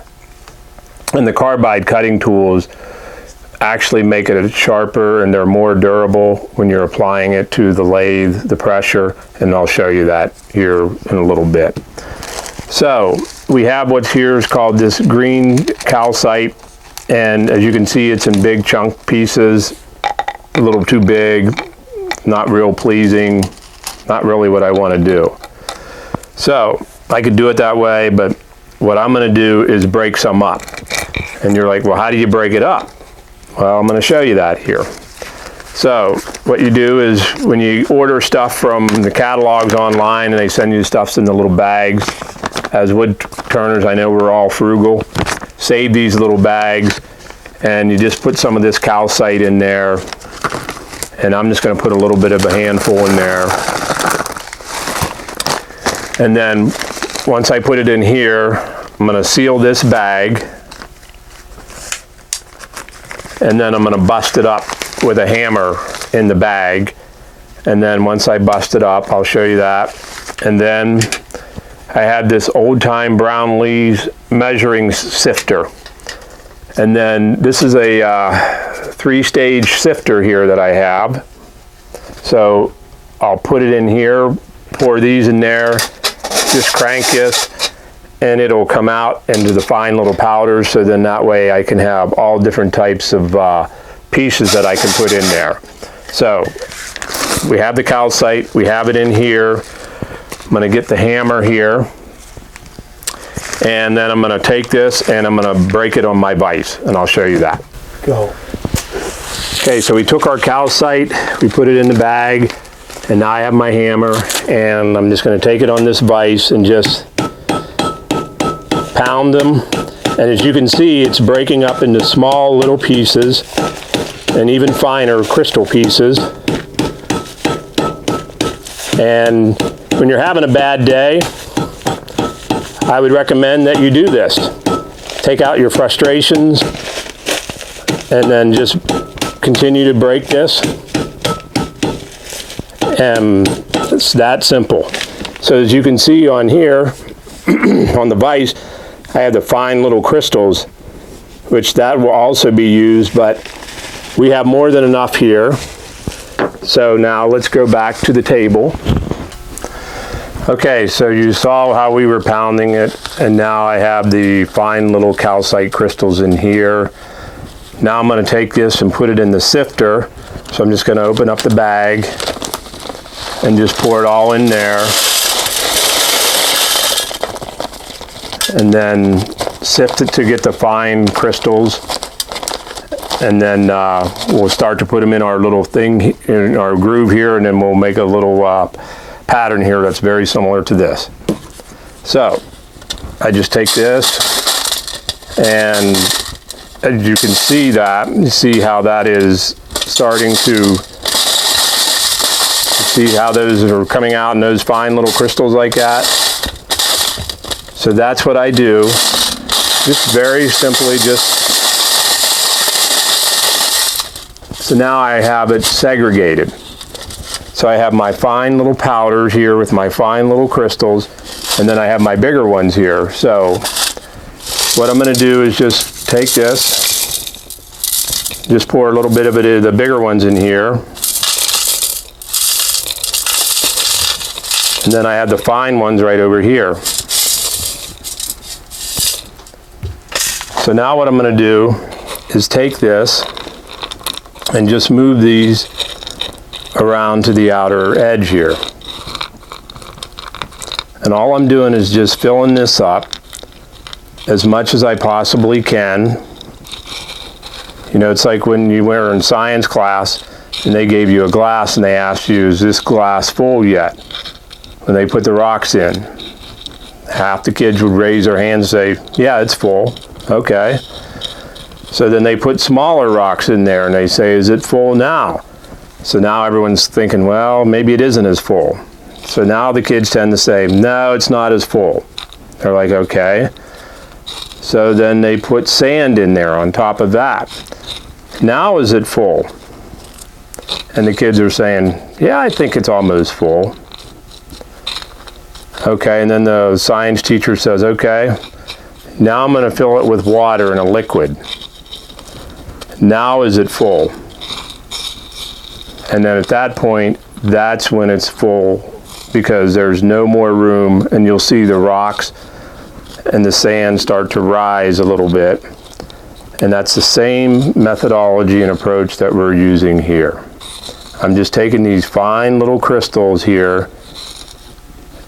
And the carbide cutting tools actually make it sharper, and they're more durable when you're applying it to the lathe, the pressure, and I'll show you that here in a little bit. So we have what's here is called this green calcite, and as you can see, it's in big chunk pieces, a little too big, not real pleasing, not really what I want to do. So I could do it that way, but what I'm going to do is break some up. And you're like, well, how do you break it up? Well, I'm going to show you that here. So what you do is when you order stuff from the catalogs online and they send you stuff in the little bags, as wood turners, I know we're all frugal, save these little bags, and you just put some of this calcite in there, and I'm just going to put a little bit of a handful in there. And then once I put it in here, I'm going to seal this bag, and then I'm going to bust it up with a hammer in the bag. And then once I bust it up, I'll show you that. And then I had this old-time Brownlee's measuring sifter. And then this is a 3-stage sifter here that I have. So I'll put it in here, pour these in there, just crank this, and it'll come out into the fine little powders, so then that way I can have all different types of pieces that I can put in there. So we have the calcite, we have it in here. I'm going to get the hammer here, and then I'm going to take this and I'm going to break it on my vise, and I'll show you that. Go. Okay, so we took our calcite, we put it in the bag, and now I have my hammer, and I'm just going to take it on this vise and just pound them. And as you can see, it's breaking up into small little pieces and even finer crystal pieces. And when you're having a bad day, I would recommend that you do this. Take out your frustrations and then just continue to break this. And it's that simple. So as you can see on here, on the vise, I have the fine little crystals, which that will also be used, but we have more than enough here. So now let's go back to the table. Okay, so you saw how we were pounding it, and now I have the fine little calcite crystals in here. Now I'm going to take this and put it in the sifter. So I'm just going to open up the bag and just pour it all in there. And then sift it to get the fine crystals, and then we'll start to put them in our little thing, in our groove here, and then we'll make a little pattern here that's very similar to this. So I just take this, and as you can see that, you see how that is starting to, see how those are coming out in those fine little crystals like that. So that's what I do, just very simply, so now I have it segregated. So I have my fine little powders here with my fine little crystals, and then I have my bigger ones here. So what I'm going to do is just take this, just pour a little bit of it, the bigger ones in here. And then I have the fine ones right over here. So now what I'm going to do is take this and just move these around to the outer edge here. And all I'm doing is just filling this up as much as I possibly can. You know, it's like when you were in science class and they gave you a glass and they asked you, is this glass full yet? When they put the rocks in, half the kids would raise their hands and say, yeah, it's full. Okay. So then they put smaller rocks in there and they say, is it full now? So now everyone's thinking, well, maybe it isn't as full. So now the kids tend to say, no, it's not as full. They're like, okay. So then they put sand in there on top of that. Now is it full? And the kids are saying, yeah, I think it's almost full. Okay, and then the science teacher says, okay, now I'm going to fill it with water and a liquid. Now is it full? And then at that point, that's when it's full, because there's no more room, and you'll see the rocks and the sand start to rise a little bit. And that's the same methodology and approach that we're using here. I'm just taking these fine little crystals here,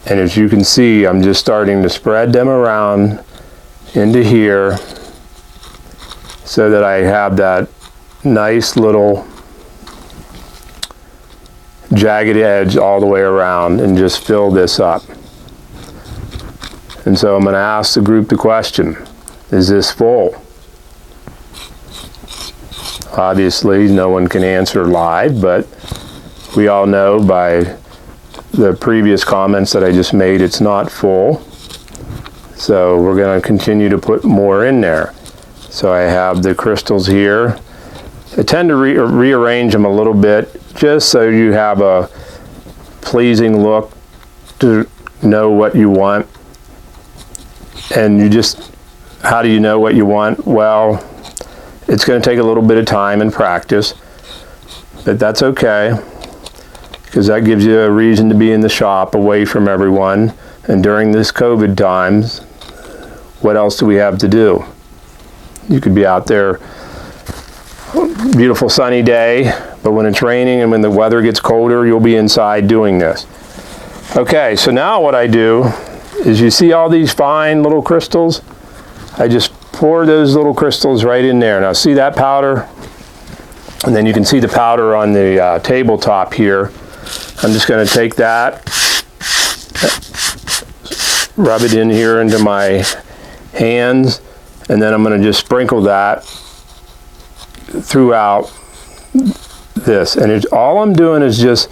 and as you can see, I'm just starting to spread them around into here so that I have that nice little jagged edge all the way around, and just fill this up. And so I'm going to ask the group the question, is this full? Obviously, no one can answer live, but we all know by the previous comments that I just made, it's not full. So we're going to continue to put more in there. So I have the crystals here. I tend to rearrange them a little bit, just so you have a pleasing look, to know what you want. And you just, how do you know what you want? Well, it's going to take a little bit of time and practice, but that's okay, because that gives you a reason to be in the shop away from everyone. And during this COVID times, what else do we have to do? You could be out there, beautiful sunny day, but when it's raining and when the weather gets colder, you'll be inside doing this. Okay, so now what I do is, you see all these fine little crystals? I just pour those little crystals right in there. Now see that powder? And then you can see the powder on the tabletop here. I'm just going to take that, rub it in here into my hands, and then I'm going to just sprinkle that throughout this. And all I'm doing is just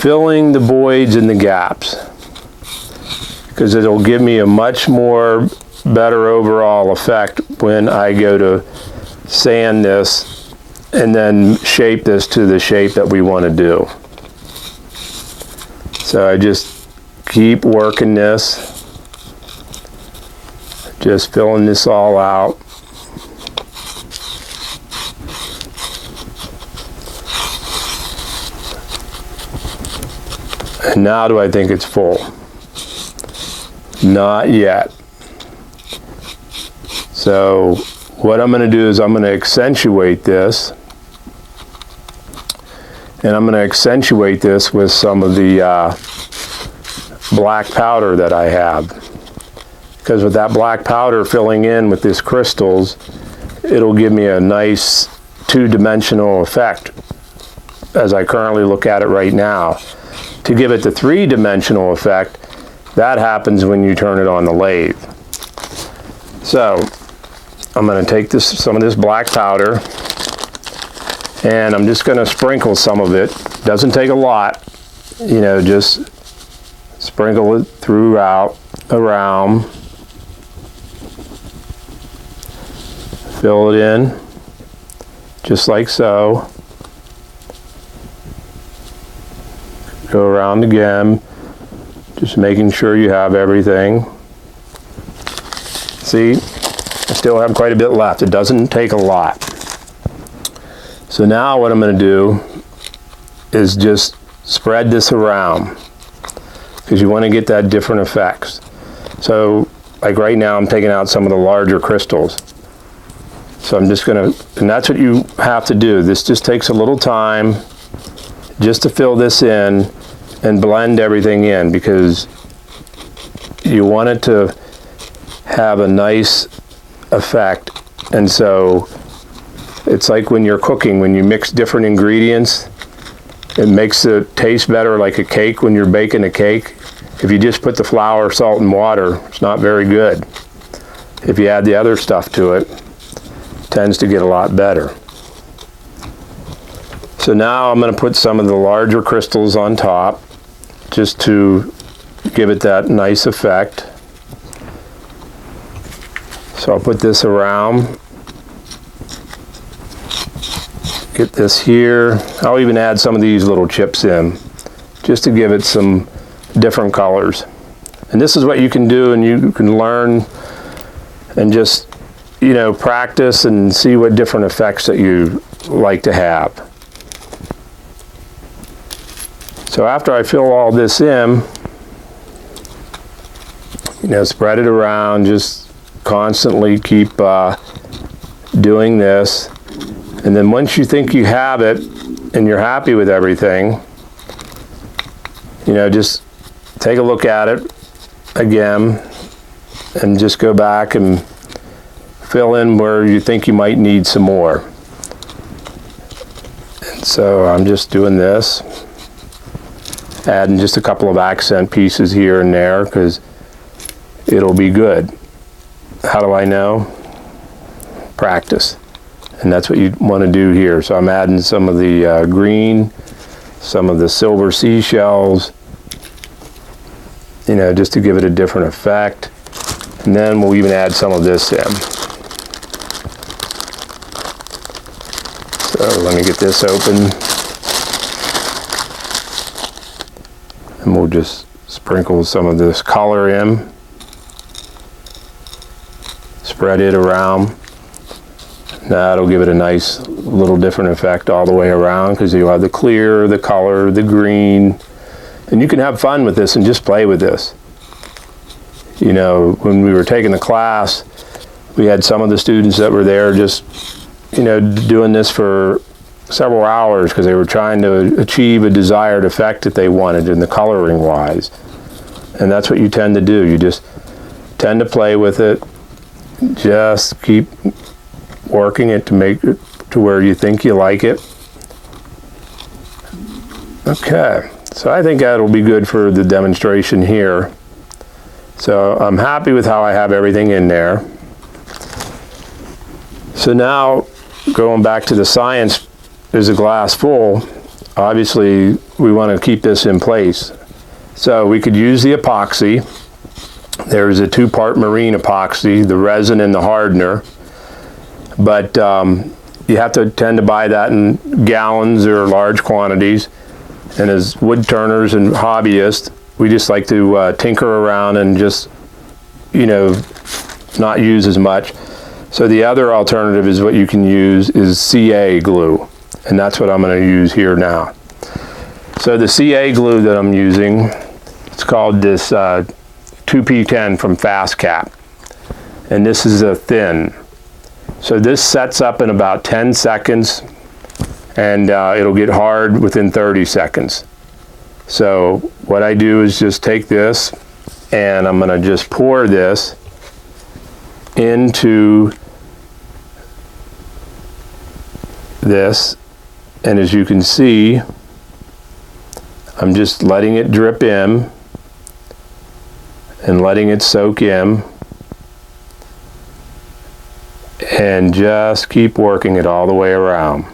filling the voids and the gaps, because it'll give me a much more better overall effect when I go to sand this and then shape this to the shape that we want to do. So I just keep working this, just filling this all out. And now do I think it's full? Not yet. So what I'm going to do is I'm going to accentuate this, and I'm going to accentuate this with some of the black powder that I have, because with that black powder filling in with these crystals, it'll give me a nice two-dimensional effect as I currently look at it right now. To give it the three-dimensional effect, that happens when you turn it on the lathe. So I'm going to take some of this black powder, and I'm just going to sprinkle some of it. Doesn't take a lot, you know, just sprinkle it throughout, around, fill it in, just like so. Go around again, just making sure you have everything. See, I still have quite a bit left. It doesn't take a lot. So now what I'm going to do is just spread this around, because you want to get that different effects. So like right now I'm taking out some of the larger crystals. So I'm just going to, and that's what you have to do. This just takes a little time just to fill this in and blend everything in, because you want it to have a nice effect. And so it's like when you're cooking, when you mix different ingredients, it makes it taste better, like a cake when you're baking a cake. If you just put the flour, salt, and water, it's not very good. If you add the other stuff to it, it tends to get a lot better. So now I'm going to put some of the larger crystals on top, just to give it that nice effect. So I'll put this around, get this here. I'll even add some of these little chips in, just to give it some different colors. And this is what you can do, and you can learn and just, you know, practice and see what different effects that you like to have. So after I fill all this in, you know, spread it around, just constantly keep doing this. And then once you think you have it and you're happy with everything, you know, just take a look at it again and just go back and fill in where you think you might need some more. And so I'm just doing this, adding just a couple of accent pieces here and there because it'll be good. How do I know? Practice. And that's what you want to do here. So I'm adding some of the green, some of the silver seashells, you know, just to give it a different effect. And then we'll even add some of this in. So let me get this open. And we'll just sprinkle some of this color in. Spread it around. That'll give it a nice little different effect all the way around because you'll have the clear, the color, the green. And you can have fun with this and just play with this. You know, when we were taking the class, we had some of the students that were there just, you know, doing this for several hours because they were trying to achieve a desired effect that they wanted in the coloring wise. And that's what you tend to do. You just tend to play with it. Just keep working it to make it to where you think you like it. Okay, so I think that'll be good for the demonstration here. So I'm happy with how I have everything in there. So now, going back to the science, is a glass full. Obviously, we want to keep this in place. So we could use the epoxy. There's a two-part marine epoxy, the resin and the hardener. But you have to tend to buy that in gallons or large quantities. And as wood turners and hobbyists, we just like to tinker around and just, you know, not use as much. So the other alternative is what you can use is CA glue. And that's what I'm going to use here now. So the CA glue that I'm using, it's called this 2P10 from Fast Cap. And this is a thin. So this sets up in about 10 seconds and it'll get hard within 30 seconds. So what I do is just take this and I'm going to just pour this into this, and as you can see, I'm just letting it drip in and letting it soak in, and just keep working it all the way around.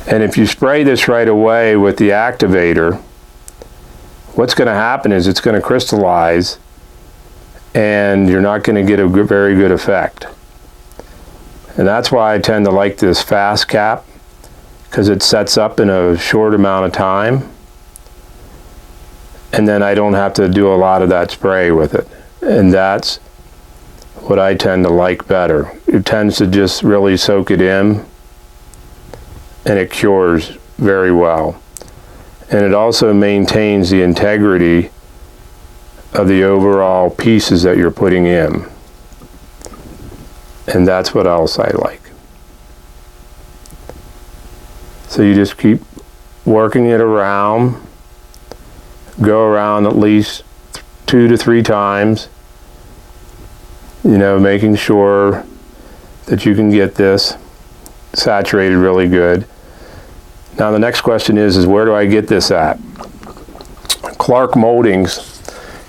And if you spray this right away with the activator, what's going to happen is it's going to crystallize and you're not going to get a very good effect. And that's why I tend to like this Fast Cap, because it sets up in a short amount of time. And then I don't have to do a lot of that spray with it. And that's what I tend to like better. It tends to just really soak it in, and it cures very well. And it also maintains the integrity of the overall pieces that you're putting in. And that's what else I like. So you just keep working it around, go around at least 2 to 3 times, you know, making sure that you can get this saturated really good. Now the next question is where do I get this at? Clark Moldings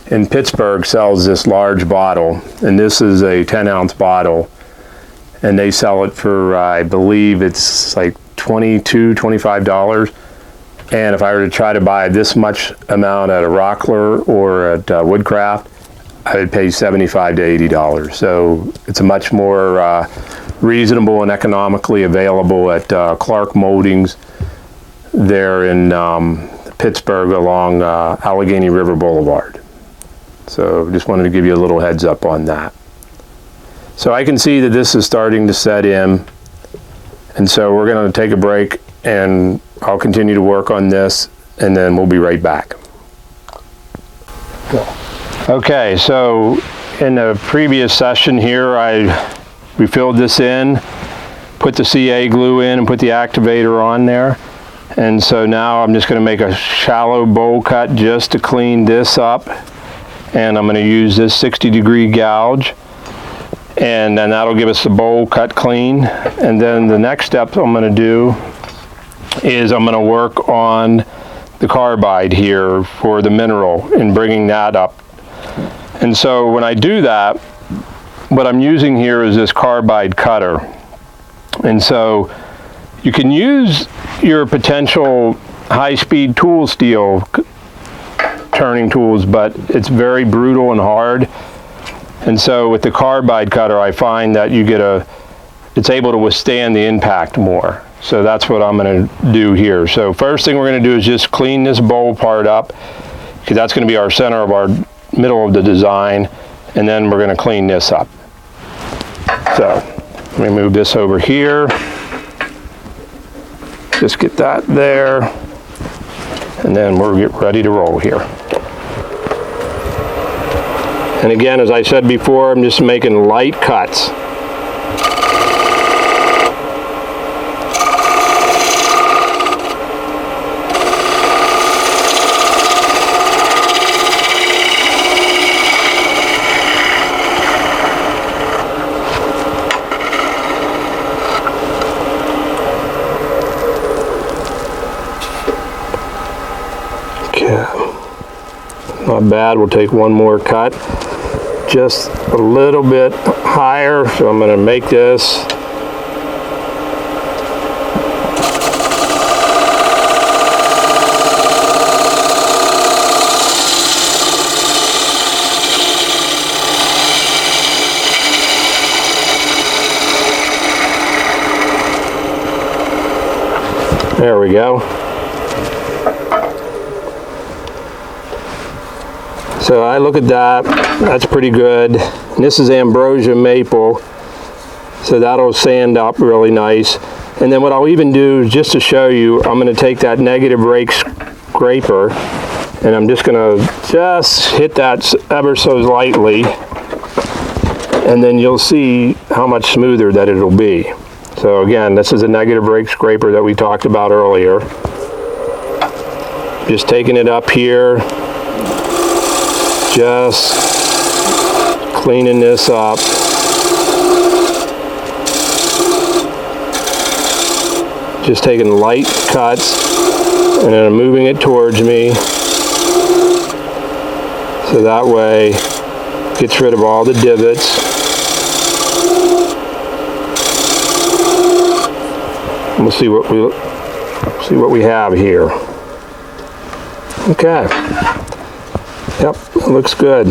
in Pittsburgh sells this large bottle, and this is a 10-ounce bottle, and they sell it for I believe it's like $22, $25. And if I were to try to buy this much amount at a Rockler or at Woodcraft, I would pay $75 to $80. So it's a much more reasonable and economically available at Clark Moldings there in Pittsburgh along Allegheny River Boulevard. So just wanted to give you a little heads up on that. So I can see that this is starting to set in, and so we're going to take a break and I'll continue to work on this and then we'll be right back. Okay, so in the previous session here we filled this in, put the CA glue in and put the activator on there. And so now I'm just going to make a shallow bowl cut just to clean this up. And I'm going to use this 60-degree gouge. And then that'll give us the bowl cut clean. And then the next step I'm going to do is I'm going to work on the carbide here for the mineral and bringing that up. And so when I do that, what I'm using here is this carbide cutter. And so you can use your potential high-speed tool steel turning tools, but it's very brutal and hard. And so with the carbide cutter, I find that it's able to withstand the impact more. So that's what I'm going to do here. So first thing we're going to do is just clean this bowl part up, because that's going to be our center of our middle of the design, and then we're going to clean this up. So let me move this over here. Just get that there, and then we'll get ready to roll here. And again, as I said before, I'm just making light cuts. Not bad. We'll take one more cut, just a little bit higher. So I'm going to make this. There we go. So I look at that, that's pretty good. And this is ambrosia maple, so that'll sand up really nice. And then what I'll even do, just to show you, I'm going to take that negative rake scraper and I'm just going to hit that ever so lightly, and then you'll see how much smoother that it'll be. So again, this is a negative rake scraper that we talked about earlier. Just taking it up here, just cleaning this up. Just taking light cuts and then I'm moving it towards me, so that way it gets rid of all the divots. And we'll see what we have here. Okay. Yep, it looks good.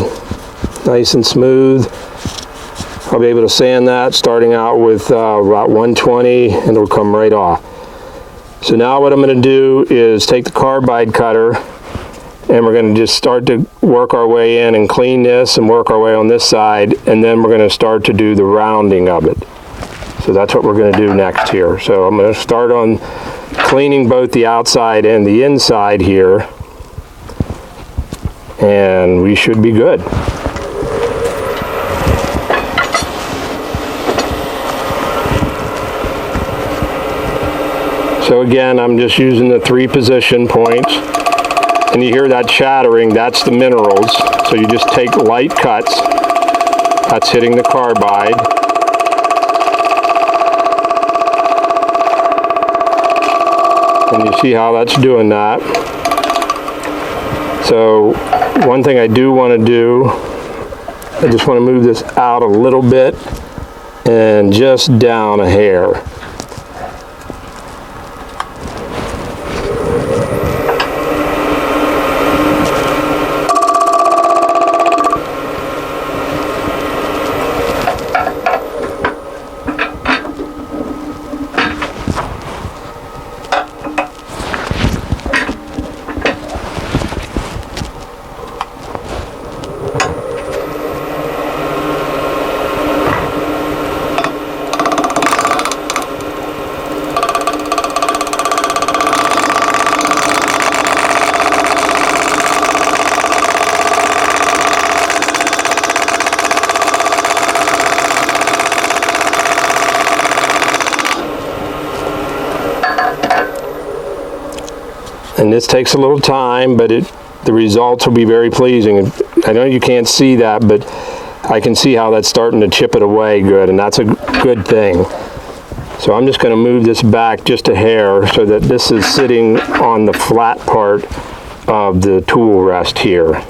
Nice and smooth. I'll be able to sand that starting out with about 120, and it'll come right off. So now what I'm going to do is take the carbide cutter, and we're going to just start to work our way in and clean this and work our way on this side, and then we're going to start to do the rounding of it. So that's what we're going to do next here. So I'm going to start on cleaning both the outside and the inside here, and we should be good. So again, I'm just using the 3 position points, and you hear that chattering, that's the minerals. So you just take light cuts, that's hitting the carbide. And you see how that's doing that. So one thing I do want to do, I just want to move this out a little bit and just down a hair. And this takes a little time, but the results will be very pleasing. I know you can't see that, but I can see how that's starting to chip it away good, and that's a good thing. So I'm just going to move this back just a hair so that this is sitting on the flat part of the tool rest here.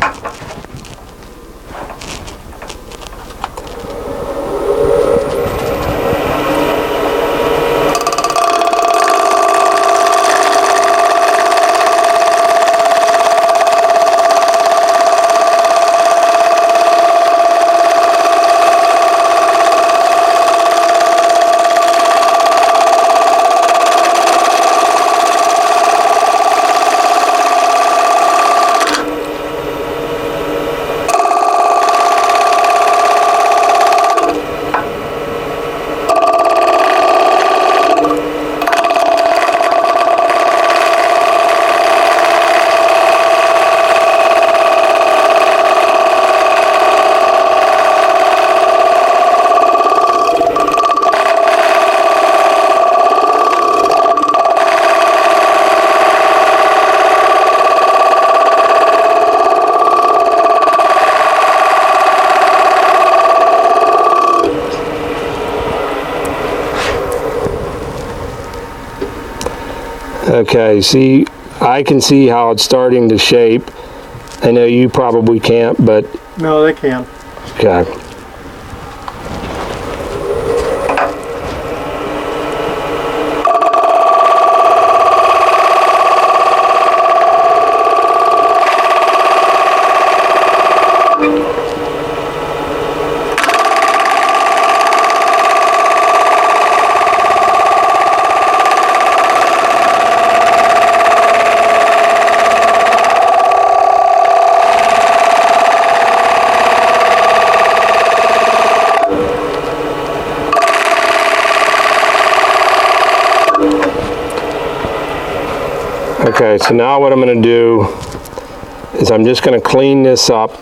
Okay, see, I can see how it's starting to shape. I know you probably can't, but... No, they can. Okay. Okay, so now what I'm going to do is I'm just going to clean this up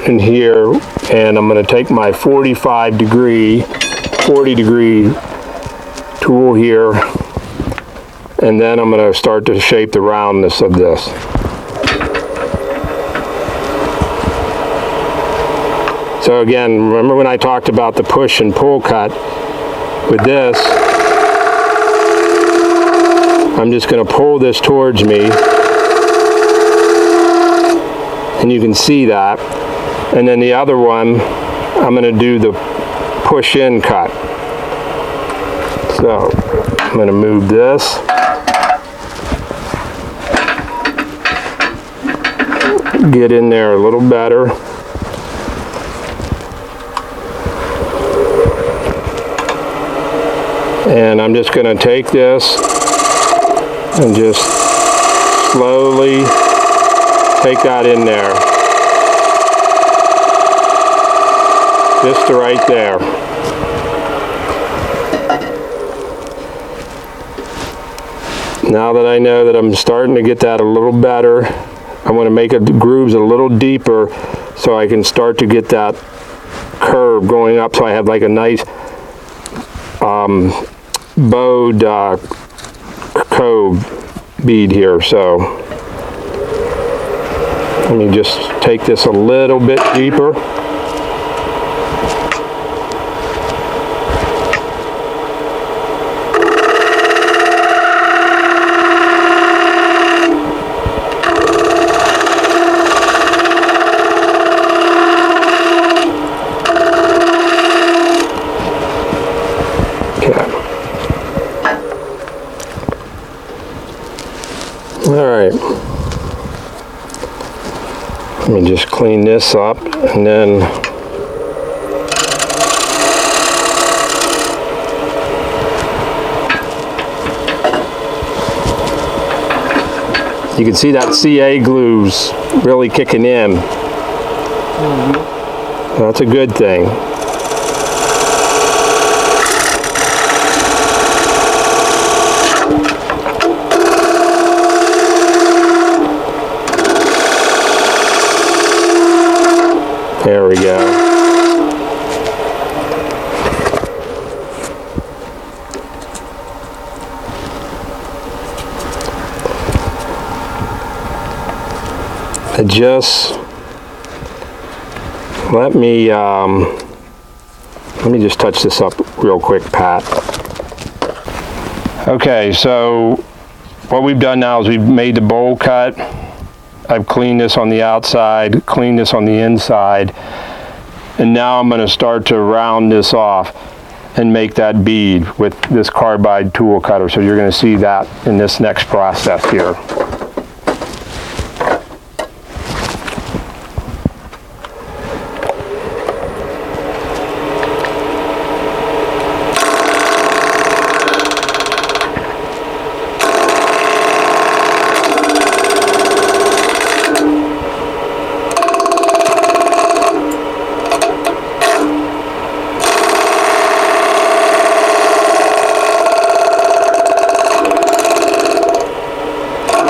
in here, and I'm going to take my 40 degree tool here, and then I'm going to start to shape the roundness of this. So again, remember when I talked about the push and pull cut? With this, I'm just going to pull this towards me, and you can see that. And then the other one, I'm going to do the push-in cut. So I'm going to move this. Get in there a little better. And I'm just going to take this and just slowly take that in there. Just to right there. Now that I know that I'm starting to get that a little better, I want to make the grooves a little deeper so I can start to get that curve going up, so I have like a nice bowed cove bead here. So let me just take this a little bit deeper. Alright, let me just clean this up, and then you can see that CA glue's really kicking in. That's a good thing. There we go. adjust. Let me just touch this up real quick, Pat. Okay, so what we've done now is we've made the bowl cut. I've cleaned this on the outside, cleaned this on the inside, and now I'm going to start to round this off and make that bead with this carbide tool cutter. So you're going to see that in this next process here.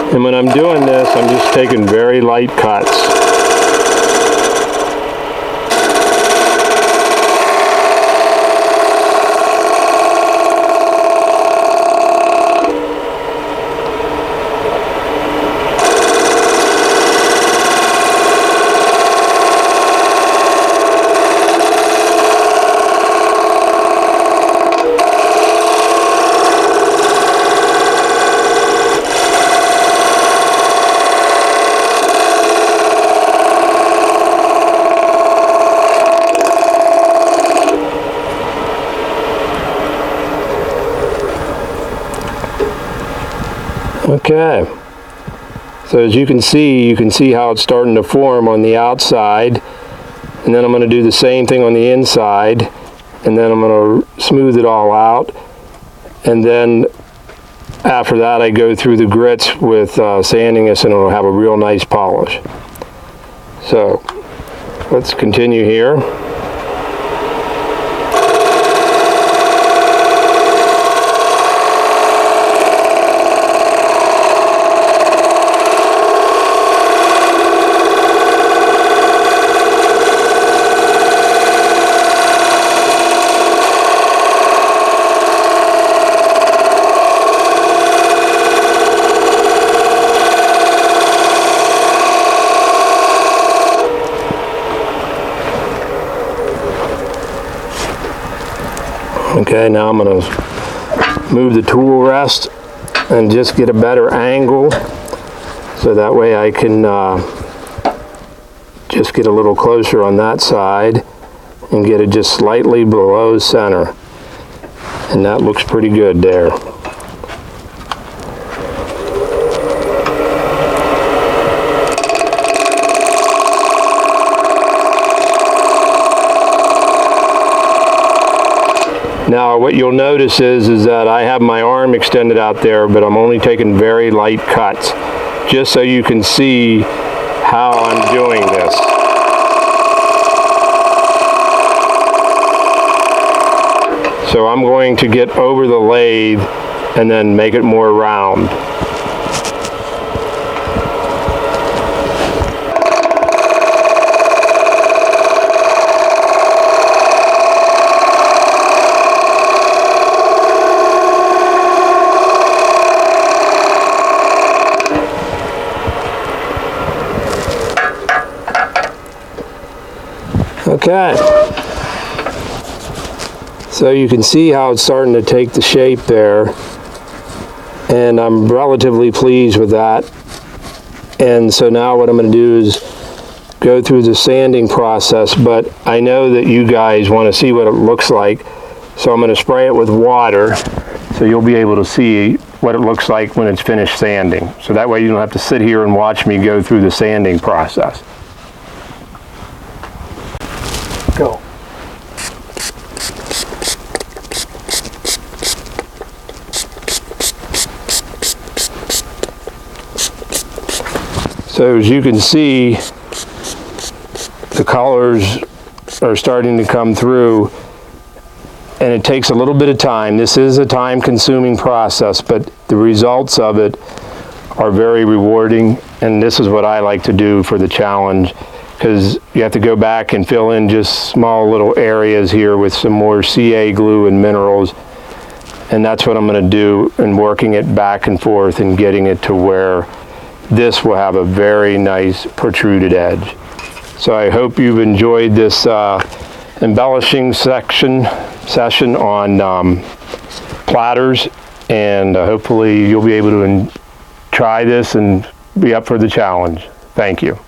And when I'm doing this, I'm just taking very light cuts. Okay, so as you can see how it's starting to form on the outside, and then I'm going to do the same thing on the inside, and then I'm going to smooth it all out, and then after that I go through the grits with sanding this, and it'll have a real nice polish. So let's continue here. Okay, now I'm going to move the tool rest and just get a better angle, so that way I can just get a little closer on that side and get it just slightly below center, and that looks pretty good there. Now what you'll notice is that I have my arm extended out there, but I'm only taking very light cuts, just so you can see how I'm doing this. So I'm going to get over the lathe and then make it more round. Okay, so you can see how it's starting to take the shape there, and I'm relatively pleased with that. And so now what I'm going to do is go through the sanding process, but I know that you guys want to see what it looks like, so I'm going to spray it with water so you'll be able to see what it looks like when it's finished sanding. So that way you don't have to sit here and watch me go through the sanding process. Go. So as you can see, the colors are starting to come through, and it takes a little bit of time. This is a time-consuming process, but the results of it are very rewarding, and this is what I like to do for the challenge, because you have to go back and fill in just small little areas here with some more CA glue and minerals, and that's what I'm going to do, and working it back and forth and getting it to where this will have a very nice protruded edge. So I hope you've enjoyed this embellishing session on platters, and hopefully you'll be able to try this and be up for the challenge. Thank you.